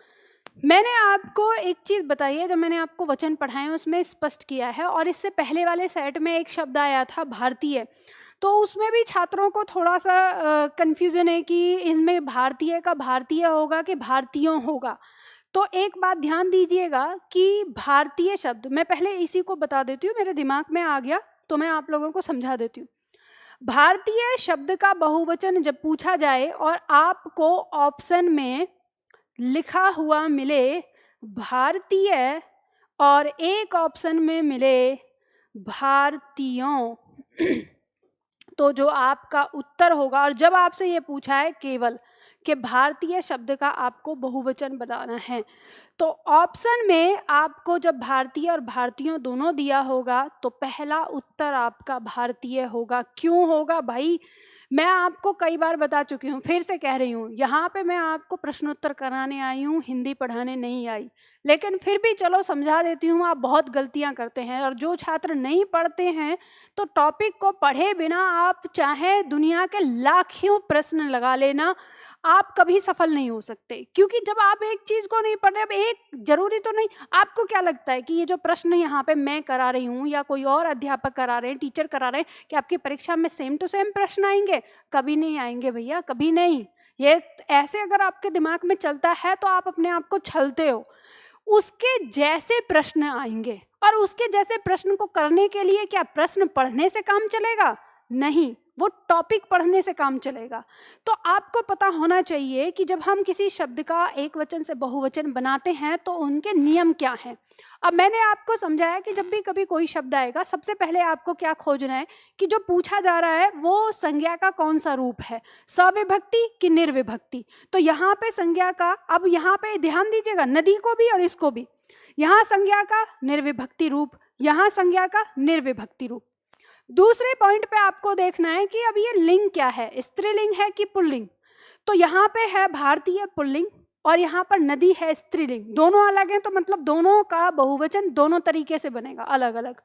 मैंने आपको एक चीज बताई है, जब मैंने आपको वचन पढ़ाए उसमें स्पष्ट किया है। और इससे पहले वाले सेट में एक शब्द आया था भारतीय, तो उसमें भी छात्रों को थोड़ा सा कंफ्यूजन है कि इसमें भारतीय का भारतीय होगा कि भारतीयों होगा। तो एक बात ध्यान दीजिएगा कि भारतीय शब्द, मैं पहले इसी को बता देती हूँ, मेरे दिमाग में आ गया तो मैं आप लोगों को समझा देती हूँ। भारतीय शब्द का बहुवचन जब पूछा जाए और आपको ऑप्शन में लिखा हुआ मिले भारतीय और एक ऑप्शन में मिले भारतीयों, तो जो आपका उत्तर होगा, और जब आपसे ये पूछा है केवल कि भारतीय शब्द का आपको बहुवचन बताना है, तो ऑप्शन में आपको जब भारतीय और भारतीयों दोनों दिया होगा तो पहला उत्तर आपका भारतीय होगा। क्यों होगा भाई? मैं आपको कई बार बता चुकी हूँ, फिर से कह रही हूँ, यहाँ पे मैं आपको प्रश्नोत्तर कराने आई हूँ, हिंदी पढ़ाने नहीं आई। लेकिन फिर भी चलो समझा देती हूँ, आप बहुत गलतियाँ करते हैं। और जो छात्र नहीं पढ़ते हैं तो टॉपिक को पढ़े बिना आप चाहे दुनिया के लाखों प्रश्न लगा लेना, आप कभी सफल नहीं हो सकते। क्योंकि जब आप एक चीज को नहीं पढ़ रहे, अब एक जरूरी तो नहीं, आपको क्या लगता है कि ये जो प्रश्न यहाँ पे मैं करा रही हूँ या कोई और अध्यापक करा रहे हैं, टीचर करा रहे हैं, कि आपकी परीक्षा में सेम टू सेम प्रश्न आएंगे? कभी नहीं आएंगे भैया, कभी नहीं। ये ऐसे अगर आपके दिमाग में चलता है तो आप अपने आप को छलते हो। उसके जैसे प्रश्न आएंगे, और उसके जैसे प्रश्न को करने के लिए क्या प्रश्न पढ़ने से काम चलेगा? नहीं, वो टॉपिक पढ़ने से काम चलेगा। तो आपको पता होना चाहिए कि जब हम किसी शब्द का एक वचन से बहुवचन बनाते हैं तो उनके नियम क्या हैं। अब मैंने आपको समझाया कि जब भी कभी कोई शब्द आएगा, सबसे पहले आपको क्या खोजना है कि जो पूछा जा रहा है वो संज्ञा का कौन सा रूप है, सविभक्ति कि निर्विभक्ति। तो यहाँ पे संज्ञा का, अब यहाँ पे ध्यान दीजिएगा, नदी को भी और इसको भी, यहाँ संज्ञा का निर्विभक्ति रूप, यहाँ संज्ञा का निर्विभक्ति रूप। दूसरे पॉइंट पे आपको देखना है कि अब ये लिंग क्या है, स्त्रीलिंग है कि पुल्लिंग। तो यहाँ पे है भारतीय पुल्लिंग और यहाँ पर नदी है स्त्रीलिंग, दोनों अलग हैं, तो मतलब दोनों का बहुवचन दोनों तरीके से बनेगा, अलग अलग।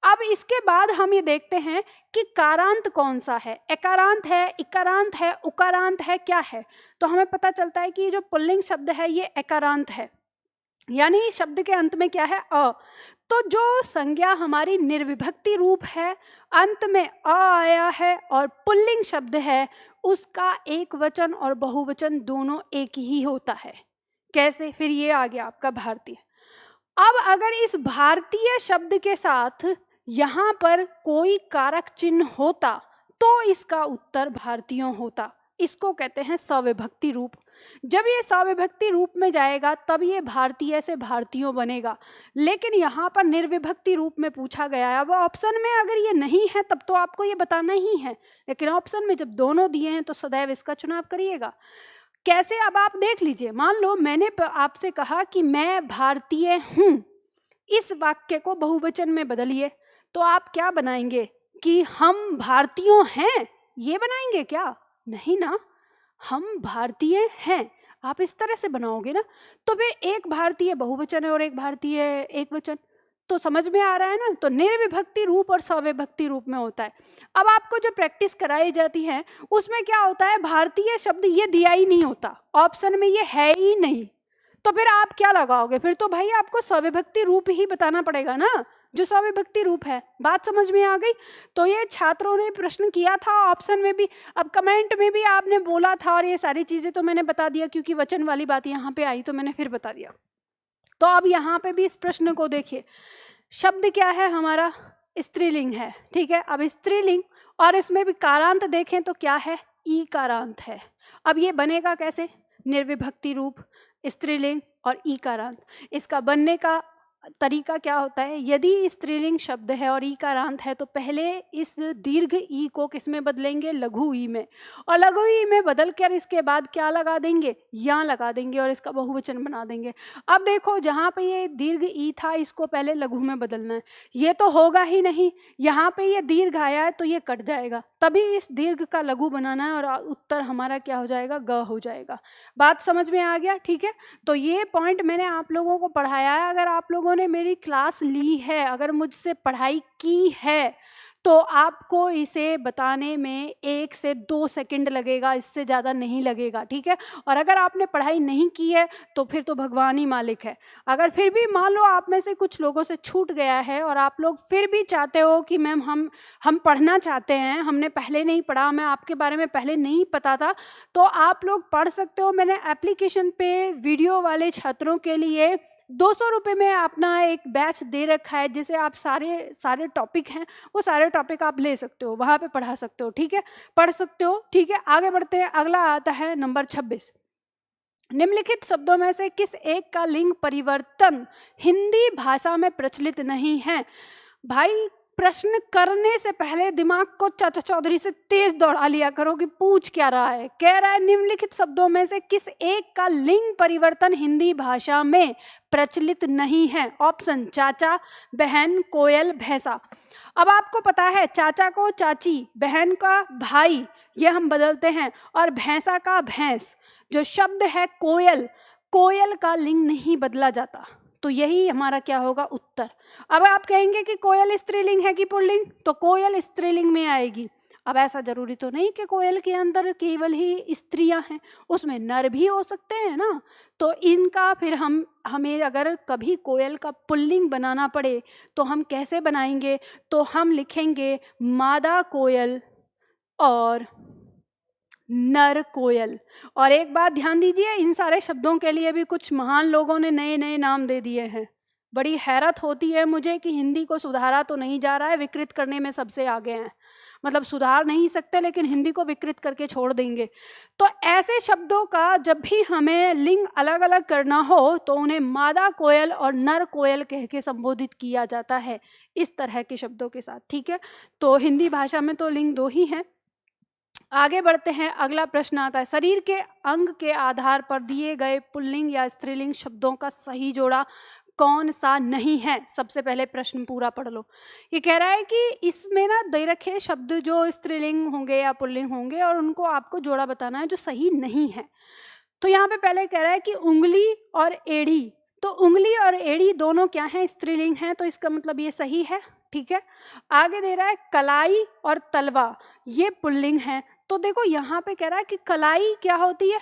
अब इसके बाद हम ये देखते हैं कि कारांत कौन सा है, एकारांत है, इकारांत है, उकारांत है, क्या है। तो हमें पता चलता है कि ये जो पुल्लिंग शब्द है ये एकारांत है, यानी शब्द के अंत में क्या है? अ। तो जो संज्ञा हमारी निर्विभक्ति रूप है, अंत में अ आया है और पुल्लिंग शब्द है, उसका एक वचन और बहुवचन दोनों एक ही होता है। कैसे? फिर ये आ गया आपका भारतीय। अब अगर इस भारतीय शब्द के साथ यहाँ पर कोई कारक चिन्ह होता तो इसका उत्तर भारतीयों होता। इसको कहते हैं सविभक्ति रूप। जब ये सविभक्ति रूप में जाएगा तब ये भारतीय से भारतीयों बनेगा, लेकिन यहाँ पर निर्विभक्ति रूप में पूछा गया है। अब ऑप्शन में अगर ये नहीं है तब तो आपको ये बताना ही है, लेकिन ऑप्शन में जब दोनों दिए हैं तो सदैव इसका चुनाव करिएगा। कैसे, अब आप देख लीजिए, मान लो मैंने आपसे कहा कि मैं भारतीय हूँ, इस वाक्य को बहुवचन में बदलिए, तो आप क्या बनाएंगे कि हम भारतीयों हैं, ये बनाएंगे क्या? नहीं ना, हम भारतीय हैं, आप इस तरह से बनाओगे ना। तो फिर एक भारतीय बहुवचन है और एक भारतीय एक वचन, तो समझ में आ रहा है ना। तो निर्विभक्ति रूप और सविभक्ति रूप में होता है। अब आपको जो प्रैक्टिस कराई जाती है उसमें क्या होता है, भारतीय शब्द ये दिया ही नहीं होता, ऑप्शन में ये है ही नहीं, तो फिर आप क्या लगाओगे? फिर तो भाई आपको सविभक्ति रूप ही बताना पड़ेगा ना, जो सविभक्ति रूप है। बात समझ में आ गई? तो ये छात्रों ने प्रश्न किया था ऑप्शन में भी, अब कमेंट में भी आपने बोला था, और ये सारी चीजें तो मैंने बता दिया क्योंकि वचन वाली बात यहाँ पे आई तो मैंने फिर बता दिया। तो अब यहाँ पे भी इस प्रश्न को देखिए, शब्द क्या है हमारा? स्त्रीलिंग है, ठीक है। अब स्त्रीलिंग और इसमें भी कारांत देखें तो क्या है? ई कारांत है। अब ये बनेगा कैसे? निर्विभक्ति रूप, स्त्रीलिंग और ई कारांत। इसका बनने का तरीका क्या होता है? यदि स्त्रीलिंग शब्द है और ई कारांत है तो पहले इस दीर्घ ई को किस में बदलेंगे? लघु ई में, और लघु ई में बदल कर इसके बाद क्या लगा देंगे? या लगा देंगे और इसका बहुवचन बना देंगे। अब देखो, जहाँ पे ये दीर्घ ई था इसको पहले लघु में बदलना है, ये तो होगा ही नहीं। यहाँ पे ये दीर्घ आया है तो ये कट जाएगा, तभी इस दीर्घ का लघु बनाना है और उत्तर हमारा क्या हो जाएगा? ग हो जाएगा। बात समझ में आ गया? ठीक है, तो ये पॉइंट मैंने आप लोगों को पढ़ाया है। अगर आप लोगों ने मेरी क्लास ली है, अगर मुझसे पढ़ाई की है, तो आपको इसे बताने में 1 से 2 सेकंड लगेगा, इससे ज़्यादा नहीं लगेगा, ठीक है। और अगर आपने पढ़ाई नहीं की है तो फिर तो भगवान ही मालिक है। अगर फिर भी मान लो आप में से कुछ लोगों से छूट गया है और आप लोग फिर भी चाहते हो कि मैम हम पढ़ना चाहते हैं, हमने पहले नहीं पढ़ा, हमें आपके बारे में पहले नहीं पता था, तो आप लोग पढ़ सकते हो। मैंने एप्लीकेशन पे वीडियो वाले छात्रों के लिए 200 रुपये में अपना एक बैच दे रखा है, जिसे आप सारे टॉपिक हैं वो सारे टॉपिक आप ले सकते हो, वहाँ पे पढ़ा सकते हो, ठीक है, पढ़ सकते हो, ठीक है। आगे बढ़ते हैं, अगला आता है नंबर 26। निम्नलिखित शब्दों में से किस एक का लिंग परिवर्तन हिंदी भाषा में प्रचलित नहीं है? भाई, प्रश्न करने से पहले दिमाग को चाचा चौधरी से तेज दौड़ा लिया करो कि पूछ क्या रहा है। कह रहा है निम्नलिखित शब्दों में से किस एक का लिंग परिवर्तन हिंदी भाषा में प्रचलित नहीं है? ऑप्शन: चाचा, बहन, कोयल, भैंसा। अब आपको पता है चाचा को चाची, बहन का भाई, ये हम बदलते हैं, और भैंसा का भैंस। जो शब्द है कोयल, कोयल का लिंग नहीं बदला जाता, तो यही हमारा क्या होगा? उत्तर। अब आप कहेंगे कि कोयल स्त्रीलिंग है कि पुल्लिंग, तो कोयल स्त्रीलिंग में आएगी। अब ऐसा जरूरी तो नहीं कि कोयल के अंदर केवल ही स्त्रियां हैं, उसमें नर भी हो सकते हैं ना। तो इनका फिर हमें अगर कभी कोयल का पुल्लिंग बनाना पड़े तो हम कैसे बनाएंगे? तो हम लिखेंगे मादा कोयल और नर कोयल। और एक बात ध्यान दीजिए, इन सारे शब्दों के लिए भी कुछ महान लोगों ने नए नए नाम दे दिए हैं। बड़ी हैरत होती है मुझे कि हिंदी को सुधारा तो नहीं जा रहा है, विकृत करने में सबसे आगे हैं। मतलब सुधार नहीं सकते लेकिन हिंदी को विकृत करके छोड़ देंगे। तो ऐसे शब्दों का जब भी हमें लिंग अलग अलग करना हो तो उन्हें मादा कोयल और नर कोयल कह के संबोधित किया जाता है, इस तरह के शब्दों के साथ, ठीक है। तो हिंदी भाषा में तो लिंग 2 ही हैं। आगे बढ़ते हैं, अगला प्रश्न आता है, शरीर के अंग के आधार पर दिए गए पुल्लिंग या स्त्रीलिंग शब्दों का सही जोड़ा कौन सा नहीं है? सबसे पहले प्रश्न पूरा पढ़ लो। ये कह रहा है कि इसमें ना दे रखे शब्द जो स्त्रीलिंग होंगे या पुल्लिंग होंगे और उनको आपको जोड़ा बताना है जो सही नहीं है। तो यहाँ पे पहले कह रहा है कि उंगली और एड़ी, तो उंगली और एड़ी दोनों क्या हैं? स्त्रीलिंग हैं, तो इसका मतलब ये सही है, ठीक है। आगे दे रहा है कलाई और तलवा, ये पुल्लिंग है। तो देखो यहाँ पे कह रहा है कि कलाई क्या होती है?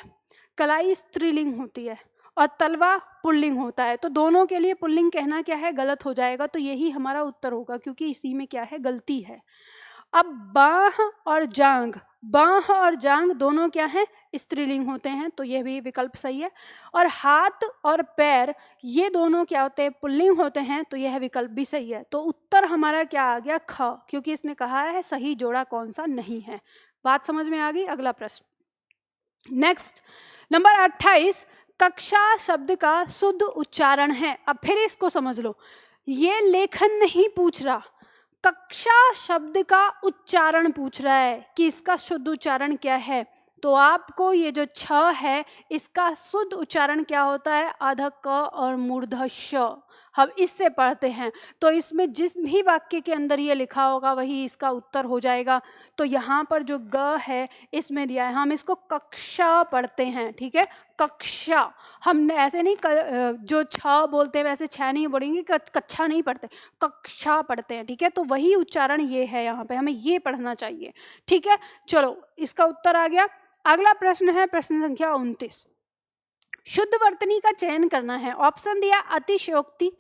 कलाई स्त्रीलिंग होती है और तलवा पुल्लिंग होता है, तो दोनों के लिए पुल्लिंग कहना क्या है? गलत हो जाएगा। तो यही हमारा उत्तर होगा क्योंकि इसी में क्या है? गलती है। अब बाह और जांग, बाह और जांग दोनों क्या हैं? स्त्रीलिंग होते हैं, तो यह भी विकल्प सही है। और हाथ और पैर, ये दोनों क्या होते हैं? पुल्लिंग होते हैं, तो यह विकल्प भी सही है। तो उत्तर हमारा क्या आ गया? ख, क्योंकि इसने कहा है सही जोड़ा कौन सा नहीं है। बात समझ में आ गई? अगला प्रश्न, नेक्स्ट नंबर 28, कक्षा शब्द का शुद्ध उच्चारण है। अब फिर इसको समझ लो, ये लेखन नहीं पूछ रहा, कक्षा शब्द का उच्चारण पूछ रहा है कि इसका शुद्ध उच्चारण क्या है। तो आपको ये जो छ है इसका शुद्ध उच्चारण क्या होता है, आधा क और मूर्धह श। हम इससे पढ़ते हैं, तो इसमें जिस भी वाक्य के अंदर ये लिखा होगा वही इसका उत्तर हो जाएगा। तो यहाँ पर जो ग है इसमें दिया है, हम इसको कक्षा पढ़ते हैं, ठीक है, कक्षा। हम ऐसे नहीं जो छ बोलते हैं वैसे छ नहीं बोलेंगे, कक्षा नहीं पढ़ते, कक्षा पढ़ते हैं, ठीक है। तो वही उच्चारण ये है, यहाँ पे हमें ये पढ़ना चाहिए, ठीक है। चलो इसका उत्तर आ गया। अगला प्रश्न है प्रश्न संख्या 29, शुद्ध वर्तनी का चयन करना है। ऑप्शन दिया अतिशयोक्ति।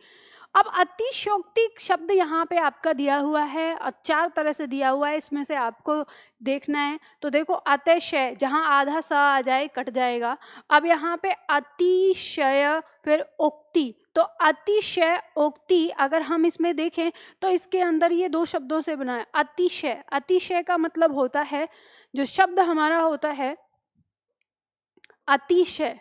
अब अतिशयोक्ति शब्द यहाँ पे आपका दिया हुआ है और 4 तरह से दिया हुआ है, इसमें से आपको देखना है। तो देखो अतिशय, जहाँ आधा सा आ जाए कट जाएगा। अब यहाँ पे अतिशय फिर उक्ति, तो अतिशय उक्ति अगर हम इसमें देखें तो इसके अंदर ये 2 शब्दों से बना है। अतिशय, अतिशय का मतलब होता है, जो शब्द हमारा होता है अतिशय,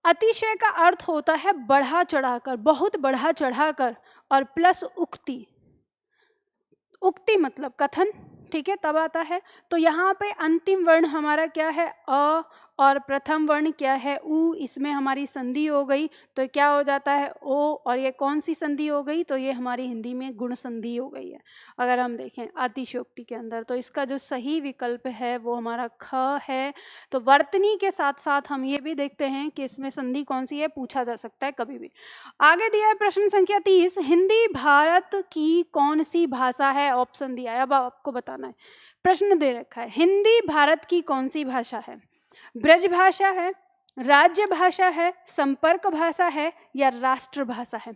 अतिशय का अर्थ होता है बढ़ा चढ़ाकर, बहुत बढ़ा चढ़ाकर, और प्लस उक्ति, उक्ति मतलब कथन, ठीक है, तब आता है। तो यहाँ पे अंतिम वर्ण हमारा क्या है, अ, और प्रथम वर्ण क्या है, उ। इसमें हमारी संधि हो गई तो क्या हो जाता है, ओ। और ये कौन सी संधि हो गई, तो ये हमारी हिंदी में गुण संधि हो गई है। अगर हम देखें अतिशयोक्ति के अंदर, तो इसका जो सही विकल्प है वो हमारा ख है। तो वर्तनी के साथ साथ हम ये भी देखते हैं कि इसमें संधि कौन सी है, पूछा जा सकता है कभी भी। आगे दिया है प्रश्न संख्या 30, हिंदी भारत की कौन सी भाषा है। ऑप्शन दिया है, अब आपको बताना है। प्रश्न दे रखा है, हिंदी भारत की कौन सी भाषा है। ब्रज भाषा है, राज्य भाषा है, संपर्क भाषा है, या राष्ट्र भाषा है।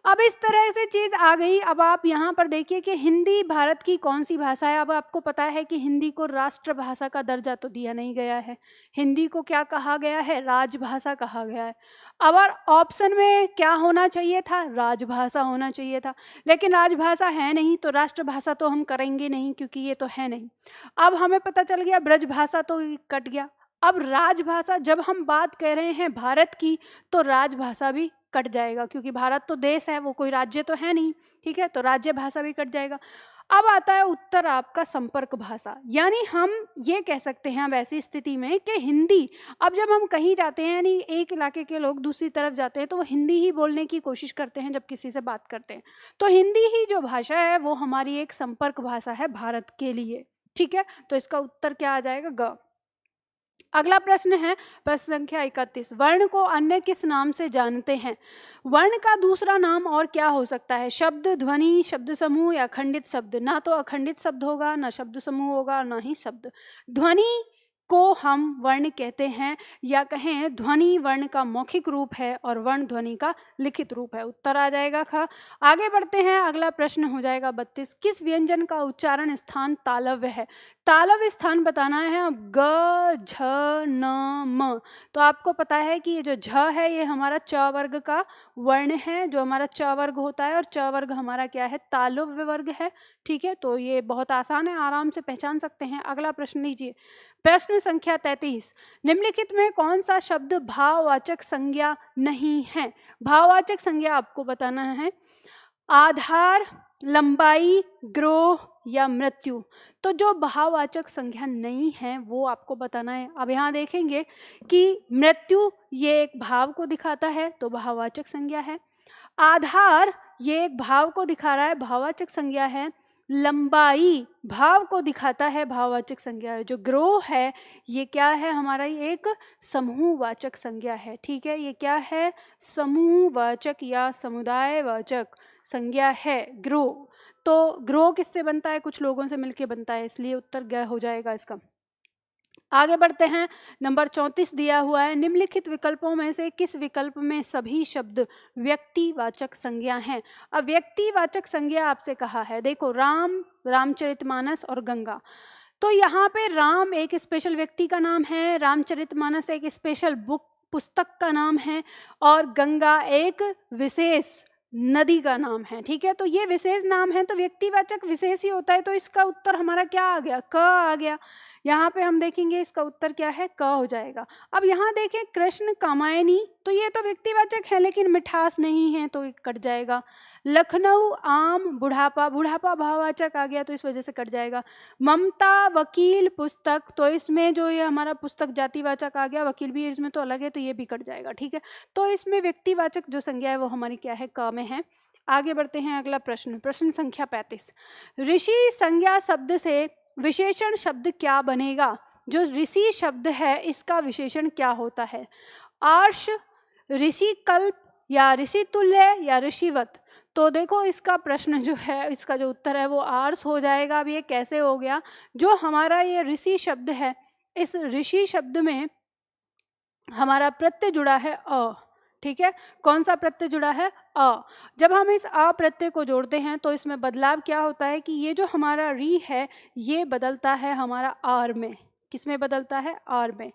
अब इस तरह से चीज आ गई। अब आप यहाँ पर देखिए कि हिंदी भारत की कौन सी भाषा है। अब आपको पता है कि हिंदी को राष्ट्रभाषा का दर्जा तो दिया नहीं गया है, हिंदी को क्या कहा गया है, राजभाषा कहा गया है। अब और ऑप्शन में क्या होना चाहिए था, राजभाषा होना चाहिए था, लेकिन राजभाषा है नहीं तो राष्ट्रभाषा तो हम करेंगे नहीं क्योंकि ये तो है नहीं। अब हमें पता चल गया ब्रजभाषा तो कट गया। अब राजभाषा, जब हम बात कर रहे हैं भारत की तो राजभाषा भी कट जाएगा, क्योंकि भारत तो देश है, वो कोई राज्य तो है नहीं, ठीक है, तो राज्य भाषा भी कट जाएगा। अब आता है उत्तर आपका संपर्क भाषा, यानी हम ये कह सकते हैं अब ऐसी स्थिति में कि हिंदी, अब जब हम कहीं जाते हैं, यानी एक इलाके के लोग दूसरी तरफ जाते हैं तो वो हिंदी ही बोलने की कोशिश करते हैं जब किसी से बात करते हैं, तो हिंदी ही जो भाषा है वो हमारी एक संपर्क भाषा है भारत के लिए, ठीक है। तो इसका उत्तर क्या आ जाएगा, ग। अगला प्रश्न है प्रश्न संख्या 31, वर्ण को अन्य किस नाम से जानते हैं। वर्ण का दूसरा नाम और क्या हो सकता है, शब्द, ध्वनि, शब्द समूह, या अखंडित शब्द। ना तो अखंडित शब्द होगा, ना शब्द समूह होगा, ना ही शब्द। ध्वनि को हम वर्ण कहते हैं, या कहें ध्वनि वर्ण का मौखिक रूप है और वर्ण ध्वनि का लिखित रूप है। उत्तर आ जाएगा ख। आगे बढ़ते हैं, अगला प्रश्न हो जाएगा 32, किस व्यंजन का उच्चारण स्थान तालव्य है। तालव्य स्थान बताना है। अब ग, झ, न, म, तो आपको पता है कि ये जो झ है ये हमारा च वर्ग का वर्ण है, जो हमारा च वर्ग होता है, और च वर्ग हमारा क्या है, तालव्य वर्ग है, ठीक है। तो ये बहुत आसान है, आराम से पहचान सकते हैं। अगला प्रश्न लीजिए, प्रश्न संख्या 33, निम्नलिखित में कौन सा शब्द भाववाचक संज्ञा नहीं है। भाववाचक संज्ञा आपको बताना है, आधार, लंबाई, ग्रोह, या मृत्यु। तो जो भाववाचक संज्ञा नहीं है वो आपको बताना है। अब यहाँ देखेंगे कि मृत्यु ये एक भाव को दिखाता है तो भाववाचक संज्ञा है, आधार ये एक भाव को दिखा रहा है, भाववाचक संज्ञा है, लंबाई भाव को दिखाता है, भाववाचक संज्ञा है, जो ग्रोह है ये क्या है, हमारा एक समूहवाचक संज्ञा है, ठीक है। ये क्या है, समूहवाचक या समुदायवाचक संज्ञा है ग्रोह। तो ग्रोह किससे बनता है, कुछ लोगों से मिलके बनता है, इसलिए उत्तर ग हो जाएगा इसका। आगे बढ़ते हैं, नंबर 34 दिया हुआ है, निम्नलिखित विकल्पों में से किस विकल्प में सभी शब्द व्यक्तिवाचक संज्ञा हैं। अब व्यक्तिवाचक संज्ञा आपसे कहा है, देखो राम, रामचरितमानस और गंगा। तो यहाँ पे राम एक स्पेशल व्यक्ति का नाम है, रामचरितमानस एक स्पेशल बुक पुस्तक का नाम है, और गंगा एक विशेष नदी का नाम है, ठीक है। तो ये विशेष नाम है तो व्यक्तिवाचक विशेष ही होता है, तो इसका उत्तर हमारा क्या आ गया, क आ गया। यहाँ पे हम देखेंगे इसका उत्तर क्या है, क हो जाएगा। अब यहाँ देखें कृष्ण कामायनी, तो ये तो व्यक्तिवाचक है लेकिन मिठास नहीं है तो कट जाएगा। लखनऊ आम बुढ़ापा, बुढ़ापा भाववाचक आ गया तो इस वजह से कट जाएगा। ममता वकील पुस्तक, तो इसमें जो ये हमारा पुस्तक जातिवाचक आ गया, वकील भी इसमें तो अलग है तो ये भी कट जाएगा, ठीक है। तो इसमें व्यक्तिवाचक जो संज्ञा है वो हमारी क्या है, क में है। आगे बढ़ते हैं, अगला प्रश्न, प्रश्न संख्या 35। ऋषि संज्ञा शब्द से विशेषण शब्द क्या बनेगा? जो ऋषि शब्द है इसका विशेषण क्या होता है? आर्ष, ऋषि कल्प, या ऋषि तुल्य, या ऋषिवत। तो देखो इसका प्रश्न जो है, इसका जो उत्तर है वो आर्स हो जाएगा। अब ये कैसे हो गया? जो हमारा ये ऋषि शब्द है, इस ऋषि शब्द में हमारा प्रत्यय जुड़ा है अ, ठीक है। कौन सा प्रत्यय जुड़ा है? अ। जब हम इस अ प्रत्यय को जोड़ते हैं तो इसमें बदलाव क्या होता है कि ये जो हमारा री है ये बदलता है हमारा आर में। किस में बदलता है? आर में।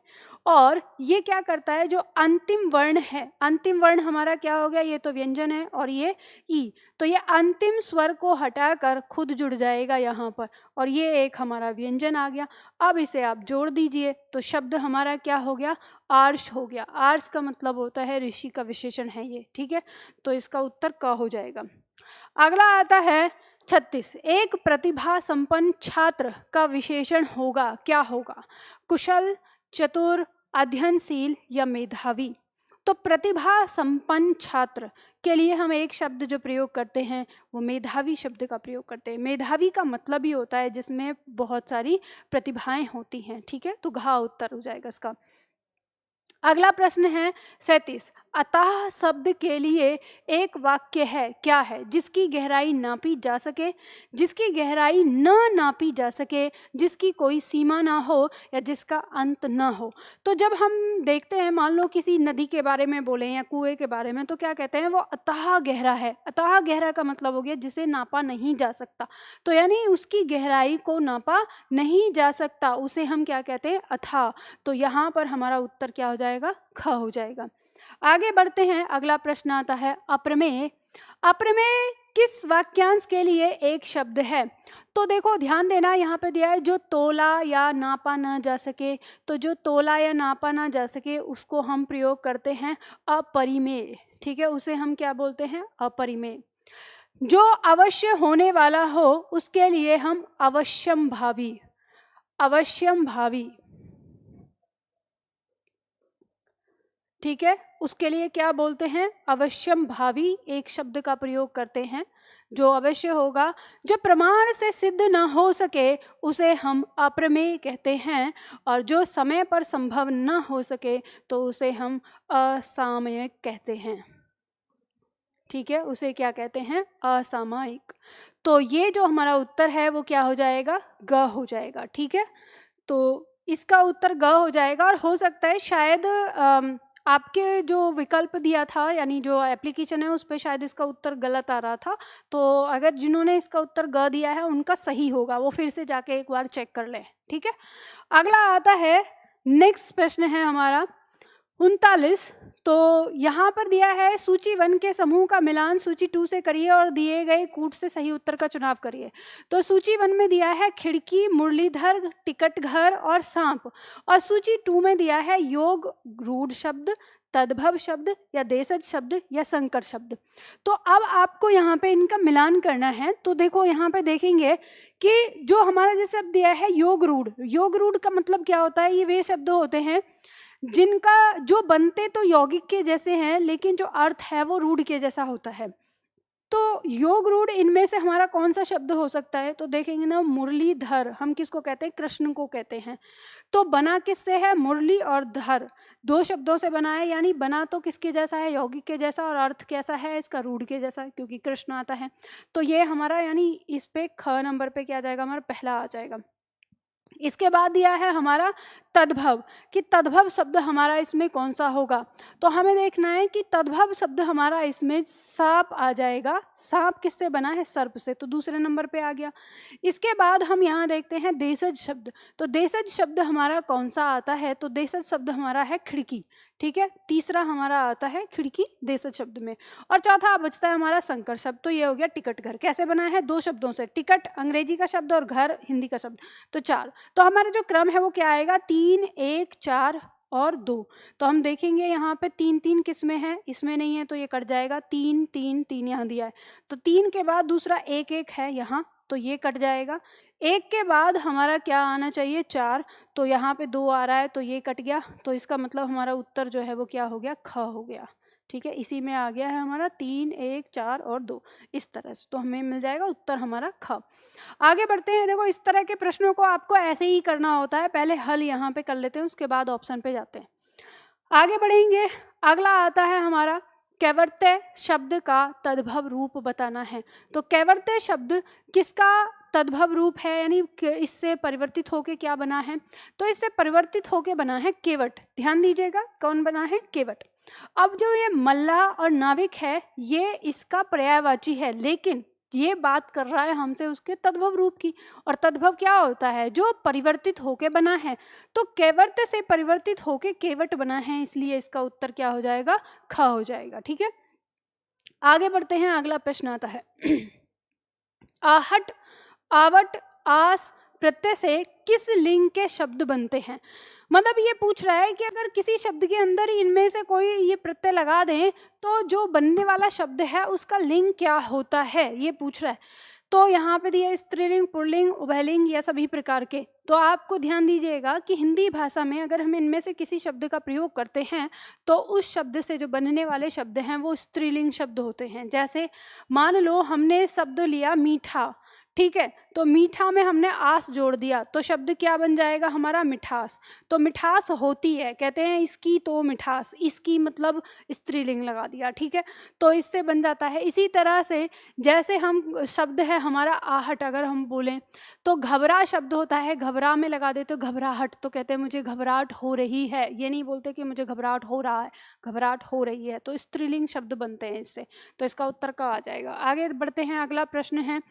और ये क्या करता है, जो अंतिम वर्ण है, अंतिम वर्ण हमारा क्या हो गया, ये तो व्यंजन है और ये ई, तो ये अंतिम स्वर को हटाकर खुद जुड़ जाएगा यहाँ पर और ये एक हमारा व्यंजन आ गया। अब इसे आप जोड़ दीजिए तो शब्द हमारा क्या हो गया? आर्ष हो गया। आर्ष का मतलब होता है ऋषि का विशेषण है ये, ठीक है। तो इसका उत्तर क हो जाएगा। अगला आता है 36। एक प्रतिभा संपन्न छात्र का विशेषण होगा, क्या होगा? कुशल, चतुर, अध्ययनशील, या मेधावी। तो प्रतिभा संपन्न छात्र के लिए हम एक शब्द जो प्रयोग करते हैं वो मेधावी शब्द का प्रयोग करते हैं। मेधावी का मतलब ही होता है जिसमें बहुत सारी प्रतिभाएं होती हैं, ठीक है। तो घा उत्तर हो जाएगा इसका। अगला प्रश्न है 37। अतः शब्द के लिए एक वाक्य है, क्या है? जिसकी गहराई नापी जा सके, जिसकी गहराई न नापी जा सके, जिसकी कोई सीमा ना हो, या जिसका अंत न हो। तो जब हम देखते हैं, मान लो किसी नदी के बारे में बोले या कुएं के बारे में, तो क्या कहते हैं? वो अतः गहरा है। अतः गहरा का मतलब हो गया जिसे नापा नहीं जा सकता, तो यानी उसकी गहराई को नापा नहीं जा सकता, उसे हम क्या कहते हैं? अथाह। तो यहाँ पर हमारा उत्तर क्या हो जाएगा? ख हो जाएगा। आगे बढ़ते हैं, अगला प्रश्न आता है अप्रमेय। अप्रमेय किस वाक्यांश के लिए एक शब्द है? तो देखो ध्यान देना, यहाँ पे दिया है जो तोला या नापा न जा सके। तो जो तोला या नापा ना जा सके उसको हम प्रयोग करते हैं अपरिमेय, ठीक है। उसे हम क्या बोलते हैं? अपरिमेय। जो अवश्य होने वाला हो उसके लिए हम अवश्यंभावी, अवश्यंभावी, ठीक है, उसके लिए क्या बोलते हैं? अवश्यंभावी एक शब्द का प्रयोग करते हैं। जो अवश्य होगा, जो प्रमाण से सिद्ध ना हो सके उसे हम अप्रमेय कहते हैं, और जो समय पर संभव न हो सके तो उसे हम असामयिक कहते हैं, ठीक है। उसे क्या कहते हैं? असामयिक। तो ये जो हमारा उत्तर है वो क्या हो जाएगा? ग हो जाएगा, ठीक है। तो इसका उत्तर ग हो जाएगा। और हो सकता है शायद आपके जो विकल्प दिया था, यानी जो एप्लीकेशन है उस पर शायद इसका उत्तर गलत आ रहा था। तो अगर जिन्होंने इसका उत्तर ग दिया है उनका सही होगा, वो फिर से जाके एक बार चेक कर लें, ठीक है। अगला आता है, नेक्स्ट प्रश्न है हमारा 39। तो यहाँ पर दिया है सूची 1 के समूह का मिलान सूची 2 से करिए और दिए गए कूट से सही उत्तर का चुनाव करिए। तो सूची 1 में दिया है खिड़की, मुरलीधर, टिकट घर और सांप। और सूची 2 में दिया है योग, रूढ़ शब्द, तद्भव शब्द, या देशज शब्द, या संकर शब्द। तो अब आपको यहाँ पे इनका मिलान करना है। तो देखो यहाँ पे देखेंगे कि जो हमारा जैसे शब्द दिया है योग रूढ़, योग रूढ़ का मतलब क्या होता है? ये वे शब्द होते हैं जिनका जो बनते तो यौगिक के जैसे हैं लेकिन जो अर्थ है वो रूढ़ के जैसा होता है। तो योग रूढ़ इनमें से हमारा कौन सा शब्द हो सकता है? तो देखेंगे ना, मुरलीधर हम किसको कहते हैं? कृष्ण को कहते हैं। तो बना किससे है? मुरली और धर, 2 शब्दों से बना है, यानी बना तो किसके जैसा है? यौगिक के जैसा। और अर्थ कैसा है इसका? रूढ़ के जैसा, क्योंकि कृष्ण आता है। तो ये हमारा, यानी इस पे ख नंबर पे क्या आ जाएगा? हमारा पहला आ जाएगा। इसके बाद दिया है हमारा तद्भव, कि तद्भव शब्द हमारा इसमें कौन सा होगा? तो हमें देखना है कि तद्भव शब्द हमारा इसमें सांप आ जाएगा। सांप किससे बना है? सर्प से, तो दूसरे नंबर पे आ गया। इसके बाद हम यहाँ देखते हैं देशज शब्द। तो देशज शब्द हमारा कौन सा आता है? तो देशज शब्द हमारा है खिड़की, ठीक है। तीसरा हमारा आता है खिड़की देशज शब्द में, और चौथा बचता है हमारा संकर शब्द। तो ये हो गया टिकट घर। कैसे बना है? 2 शब्दों से, टिकट अंग्रेजी का शब्द और घर हिंदी का शब्द, तो 4। तो हमारा जो क्रम है वो क्या आएगा? 3, 1, 4 और 2। तो हम देखेंगे यहाँ पे 3-3 किस में है? इसमें नहीं है, तो ये कट जाएगा। 3, 3, 3 यहाँ दिया है, तो 3 के बाद दूसरा 1, 1 है यहाँ, तो ये कट जाएगा। 1 के बाद हमारा क्या आना चाहिए? 4, तो यहाँ पे 2 आ रहा है, तो ये कट गया। तो इसका मतलब हमारा उत्तर जो है वो क्या हो गया? ख हो गया। ठीक है, इसी में आ गया है हमारा 3, 1, 4 और 2, इस तरह से। तो हमें मिल जाएगा उत्तर हमारा ख। आगे बढ़ते हैं। देखो, इस तरह के प्रश्नों को आपको ऐसे ही करना होता है, पहले हल यहाँ पे कर लेते हैं, उसके बाद ऑप्शन पे जाते हैं। आगे बढ़ेंगे। अगला आता है हमारा कैवर्तय शब्द का तद्भव रूप बताना है। तो कैवर्तय शब्द किसका तद्भव रूप है, यानी इससे परिवर्तित होके क्या बना है? तो इससे परिवर्तित होके बना है केवट। ध्यान दीजिएगा, कौन बना है? केवट। अब जो ये मल्लाह और नाविक है, ये इसका पर्यायवाची है, लेकिन ये बात कर रहा है हमसे उसके तद्भव रूप की। और तद्भव क्या होता है? जो परिवर्तित होके बना है। तो कैवर्त से परिवर्तित होके केवट बना है, इसलिए इसका उत्तर क्या हो जाएगा? ख हो जाएगा। ठीक है, आगे बढ़ते हैं। अगला प्रश्न आता है आहट, आवट, आस प्रत्यय से किस लिंग के शब्द बनते हैं? मतलब ये पूछ रहा है कि अगर किसी शब्द के अंदर इनमें से कोई ये प्रत्यय लगा दें तो जो बनने वाला शब्द है उसका लिंग क्या होता है, ये पूछ रहा है। तो यहाँ पे दिया स्त्रीलिंग, पुल्लिंग, उभयलिंग या सभी प्रकार के। तो आपको ध्यान दीजिएगा कि हिंदी भाषा में अगर हम इनमें से किसी शब्द का प्रयोग करते हैं तो उस शब्द से जो बनने वाले शब्द हैं वो स्त्रीलिंग शब्द होते हैं। जैसे मान लो हमने शब्द लिया मीठा, ठीक है, तो मीठा में हमने आस जोड़ दिया, तो शब्द क्या बन जाएगा हमारा? मिठास। तो मिठास होती है, कहते हैं इसकी तो मिठास, इसकी मतलब स्त्रीलिंग लगा दिया, ठीक है, तो इससे बन जाता है। इसी तरह से जैसे हम शब्द है हमारा आहट, अगर हम बोलें तो घबरा शब्द होता है, घबरा में लगा देते तो घबराहट, तो कहते हैं मुझे घबराहट हो रही है, ये नहीं बोलते कि मुझे घबराहट हो रहा है, घबराहट हो रही है, तो स्त्रीलिंग शब्द बनते हैं इससे। तो इसका उत्तर का आ जाएगा। आगे बढ़ते हैं। अगला प्रश्न है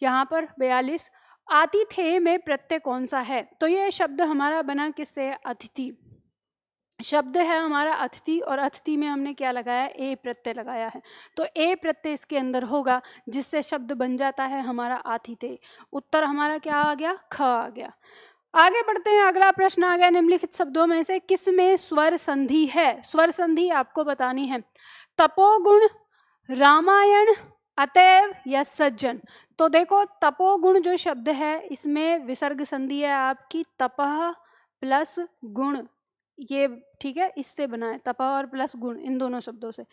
यहाँ पर 42, आतिथ्य में प्रत्यय कौन सा है? तो ये शब्द हमारा बना किससे? अतिथि शब्द है हमारा अतिथि, और अतिथि में हमने क्या लगाया? ए प्रत्यय लगाया है। तो ए प्रत्यय इसके अंदर होगा, जिससे शब्द बन जाता है हमारा आतिथ्य। उत्तर हमारा क्या आ गया? ख आ गया। आगे बढ़ते हैं। अगला प्रश्न आ गया, निम्नलिखित शब्दों में से किसमें स्वर संधि है? स्वर संधि आपको बतानी है। तपोगुण, रामायण, अतएव या सज्जन। तो देखो, तपोगुण जो शब्द है इसमें विसर्ग संधि है आपकी, तपः प्लस गुण, ये ठीक है, इससे बना है तपः और प्लस गुण, इन दोनों शब्दों से।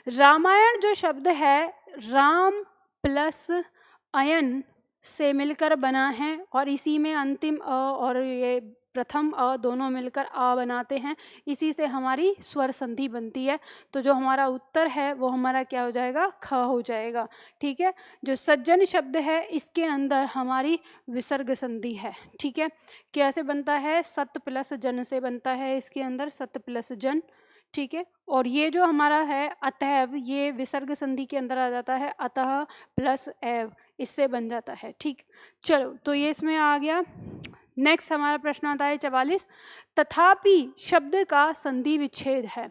रामायण जो शब्द है राम प्लस अयन से मिलकर बना है, और इसी में अंतिम अ और ये प्रथम अ दोनों मिलकर आ बनाते हैं, इसी से हमारी स्वर संधि बनती है। तो जो हमारा उत्तर है वो हमारा क्या हो जाएगा? ख हो जाएगा। ठीक है, जो सज्जन शब्द है इसके अंदर हमारी विसर्ग संधि है। ठीक है, कैसे बनता है? सत प्लस जन से बनता है, इसके अंदर सत प्लस जन। ठीक है, और ये जो हमारा है अतएव, ये विसर्ग संधि के अंदर आ जाता है, अतः प्लस एव, इससे बन जाता है। ठीक, चलो, तो ये इसमें आ गया। नेक्स्ट हमारा प्रश्न आता है 44, तथापि शब्द का संधि विच्छेद है।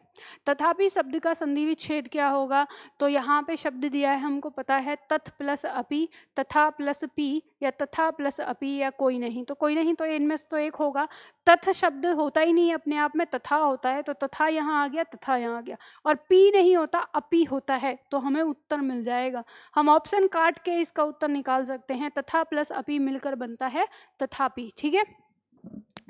तथापि शब्द का संधि विच्छेद क्या होगा? तो यहाँ पे शब्द दिया है, हमको पता है तथ प्लस अपि, तथा प्लस पी, या तथा प्लस अपि, या कोई नहीं। तो कोई नहीं, तो इनमें से तो एक होगा। तथ शब्द होता ही नहीं अपने आप में, तथा होता है, तो तथा यहाँ आ गया, तथा यहाँ आ गया, और पी नहीं होता, अपि होता है, तो हमें उत्तर मिल जाएगा। हम ऑप्शन काट के इसका उत्तर निकाल सकते हैं। तथा प्लस अपि मिलकर बनता है तथापि। ठीक है,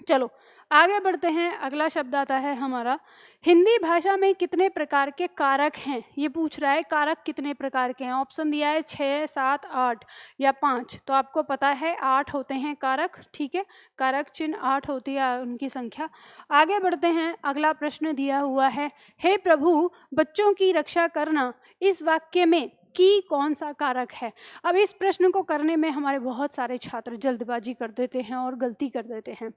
चलो आगे बढ़ते हैं। अगला शब्द आता है हमारा, हिंदी भाषा में कितने प्रकार के कारक हैं? ये पूछ रहा है कारक कितने प्रकार के हैं। ऑप्शन दिया है 6, 7, 8 या 5। तो आपको पता है 8 होते हैं कारक। ठीक है, कारक चिन्ह 8 होती है उनकी संख्या। आगे बढ़ते हैं। अगला प्रश्न दिया हुआ है, हे प्रभु बच्चों की रक्षा करना, इस वाक्य में की कौन सा कारक है? अब इस प्रश्न को करने में हमारे बहुत सारे छात्र जल्दबाजी कर देते हैं और गलती कर देते हैं।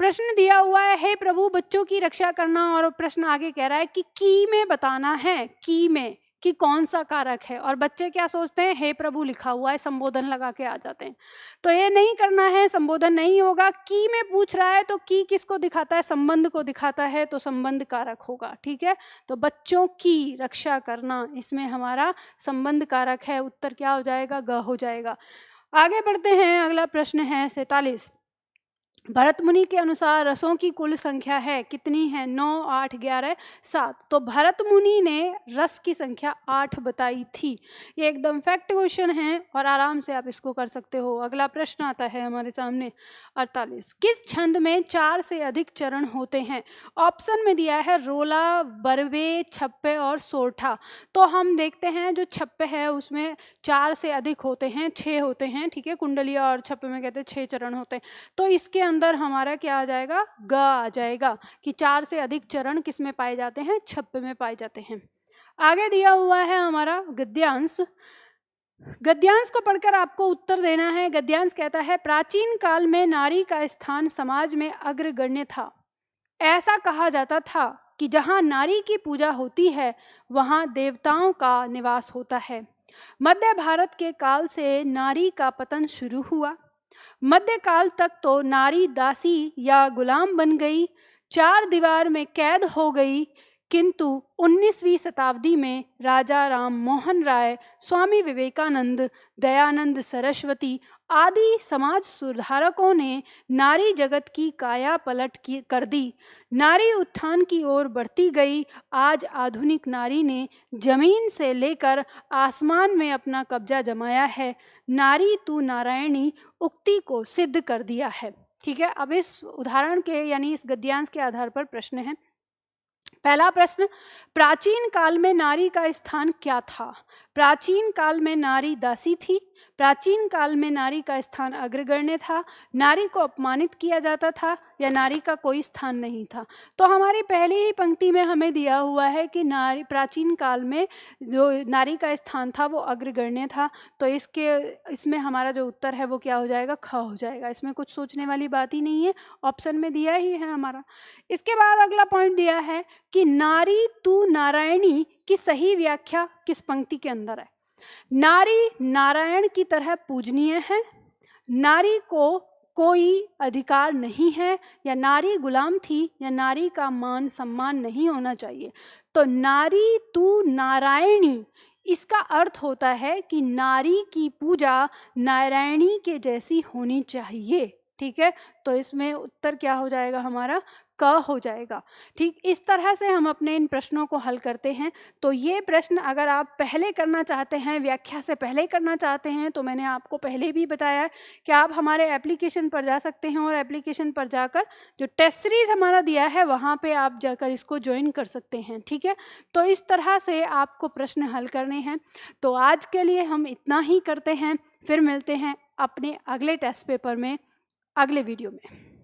प्रश्न दिया हुआ है, हे प्रभु बच्चों की रक्षा करना, और प्रश्न आगे कह रहा है कि की में बताना है। की में कि कौन सा कारक है, और बच्चे क्या सोचते हैं, हे प्रभु लिखा हुआ है, संबोधन लगा के आ जाते हैं। तो ये नहीं करना है, संबोधन नहीं होगा। की में पूछ रहा है तो की किसको दिखाता है, संबंध को दिखाता है, तो संबंध कारक होगा। ठीक है, तो बच्चों की रक्षा करना, इसमें हमारा संबंध कारक है, उत्तर क्या हो जाएगा, ग हो जाएगा। आगे बढ़ते हैं, अगला प्रश्न है 47। भरत मुनि के अनुसार रसों की कुल संख्या है कितनी है, 9, 8, 11, 7। तो भरत मुनि ने रस की संख्या 8 बताई थी। ये एकदम फैक्ट क्वेश्चन है और आराम से आप इसको कर सकते हो। अगला प्रश्न आता है हमारे सामने 48। किस छंद में 4 से अधिक चरण होते हैं? ऑप्शन में दिया है रोला, बरवे, छप्पे और सोरठा। तो हम देखते हैं जो छप्पे है उसमें 4 से अधिक होते हैं, 6 होते हैं। ठीक है, कुंडलिया और छप्पे में कहते हैं 6 चरण होते हैं। तो इसके अंदर हमारा क्या आ जाएगा, ग आ जाएगा, कि 4 से अधिक चरण किस में पाए जाते हैं, छप्पे में पाए जाते हैं। आगे दिया हुआ है हमारा गद्यांश। गद्यांश को पढ़कर आपको उत्तर देना है। गद्यांश कहता है, प्राचीन काल में नारी का स्थान समाज में अग्रगण्य था। ऐसा कहा जाता था कि जहाँ नारी की पूजा होती है वहाँ देवताओं का निवास होता है। मध्य भारत के काल से नारी का पतन शुरू हुआ। मध्यकाल तक तो नारी दासी या गुलाम बन गई, 4 दीवार में कैद हो गई, किंतु 19वीं शताब्दी में राजा राम मोहन राय, स्वामी विवेकानंद, दयानंद सरस्वती आदि समाज सुधारकों ने नारी जगत की काया पलट कर दी। नारी उत्थान की ओर बढ़ती गई। आज आधुनिक नारी ने जमीन से लेकर आसमान में अपना कब्जा जमाया है। नारी तू नारायणी उक्ति को सिद्ध कर दिया है। ठीक है, अब इस उदाहरण के यानी इस गद्यांश के आधार पर प्रश्न है। पहला प्रश्न, प्राचीन काल में नारी का स्थान क्या था? प्राचीन काल में नारी दासी थी। प्राचीन काल में नारी का स्थान अग्रगण्य था। नारी को अपमानित किया जाता था या नारी का कोई स्थान नहीं था। तो हमारी पहली ही पंक्ति में हमें दिया हुआ है कि नारी प्राचीन काल में जो नारी का स्थान था वो अग्रगण्य था। तो इसमें हमारा जो उत्तर है वो क्या हो जाएगा, ख हो जाएगा। इसमें कुछ सोचने वाली बात ही नहीं है, ऑप्शन में दिया ही है हमारा। इसके बाद अगला पॉइंट दिया है कि नारी तू नारायणी की सही व्याख्या किस पंक्ति के अंदर है? नारी नारायण की तरह पूजनीय है, नारी को कोई अधिकार नहीं है, या नारी गुलाम थी, या नारी का मान सम्मान नहीं होना चाहिए। तो नारी तू नारायणी, इसका अर्थ होता है कि नारी की पूजा नारायणी के जैसी होनी चाहिए। ठीक है, तो इसमें उत्तर क्या हो जाएगा हमारा, क हो जाएगा। ठीक, इस तरह से हम अपने इन प्रश्नों को हल करते हैं। तो ये प्रश्न अगर आप पहले करना चाहते हैं, व्याख्या से पहले करना चाहते हैं, तो मैंने आपको पहले भी बताया है कि आप हमारे एप्लीकेशन पर जा सकते हैं और एप्लीकेशन पर जाकर जो टेस्ट सीरीज हमारा दिया है वहाँ पे आप जाकर इसको ज्वाइन कर सकते हैं। ठीक है, तो इस तरह से आपको प्रश्न हल करने हैं। तो आज के लिए हम इतना ही करते हैं, फिर मिलते हैं अपने अगले टेस्ट पेपर में, अगले वीडियो में।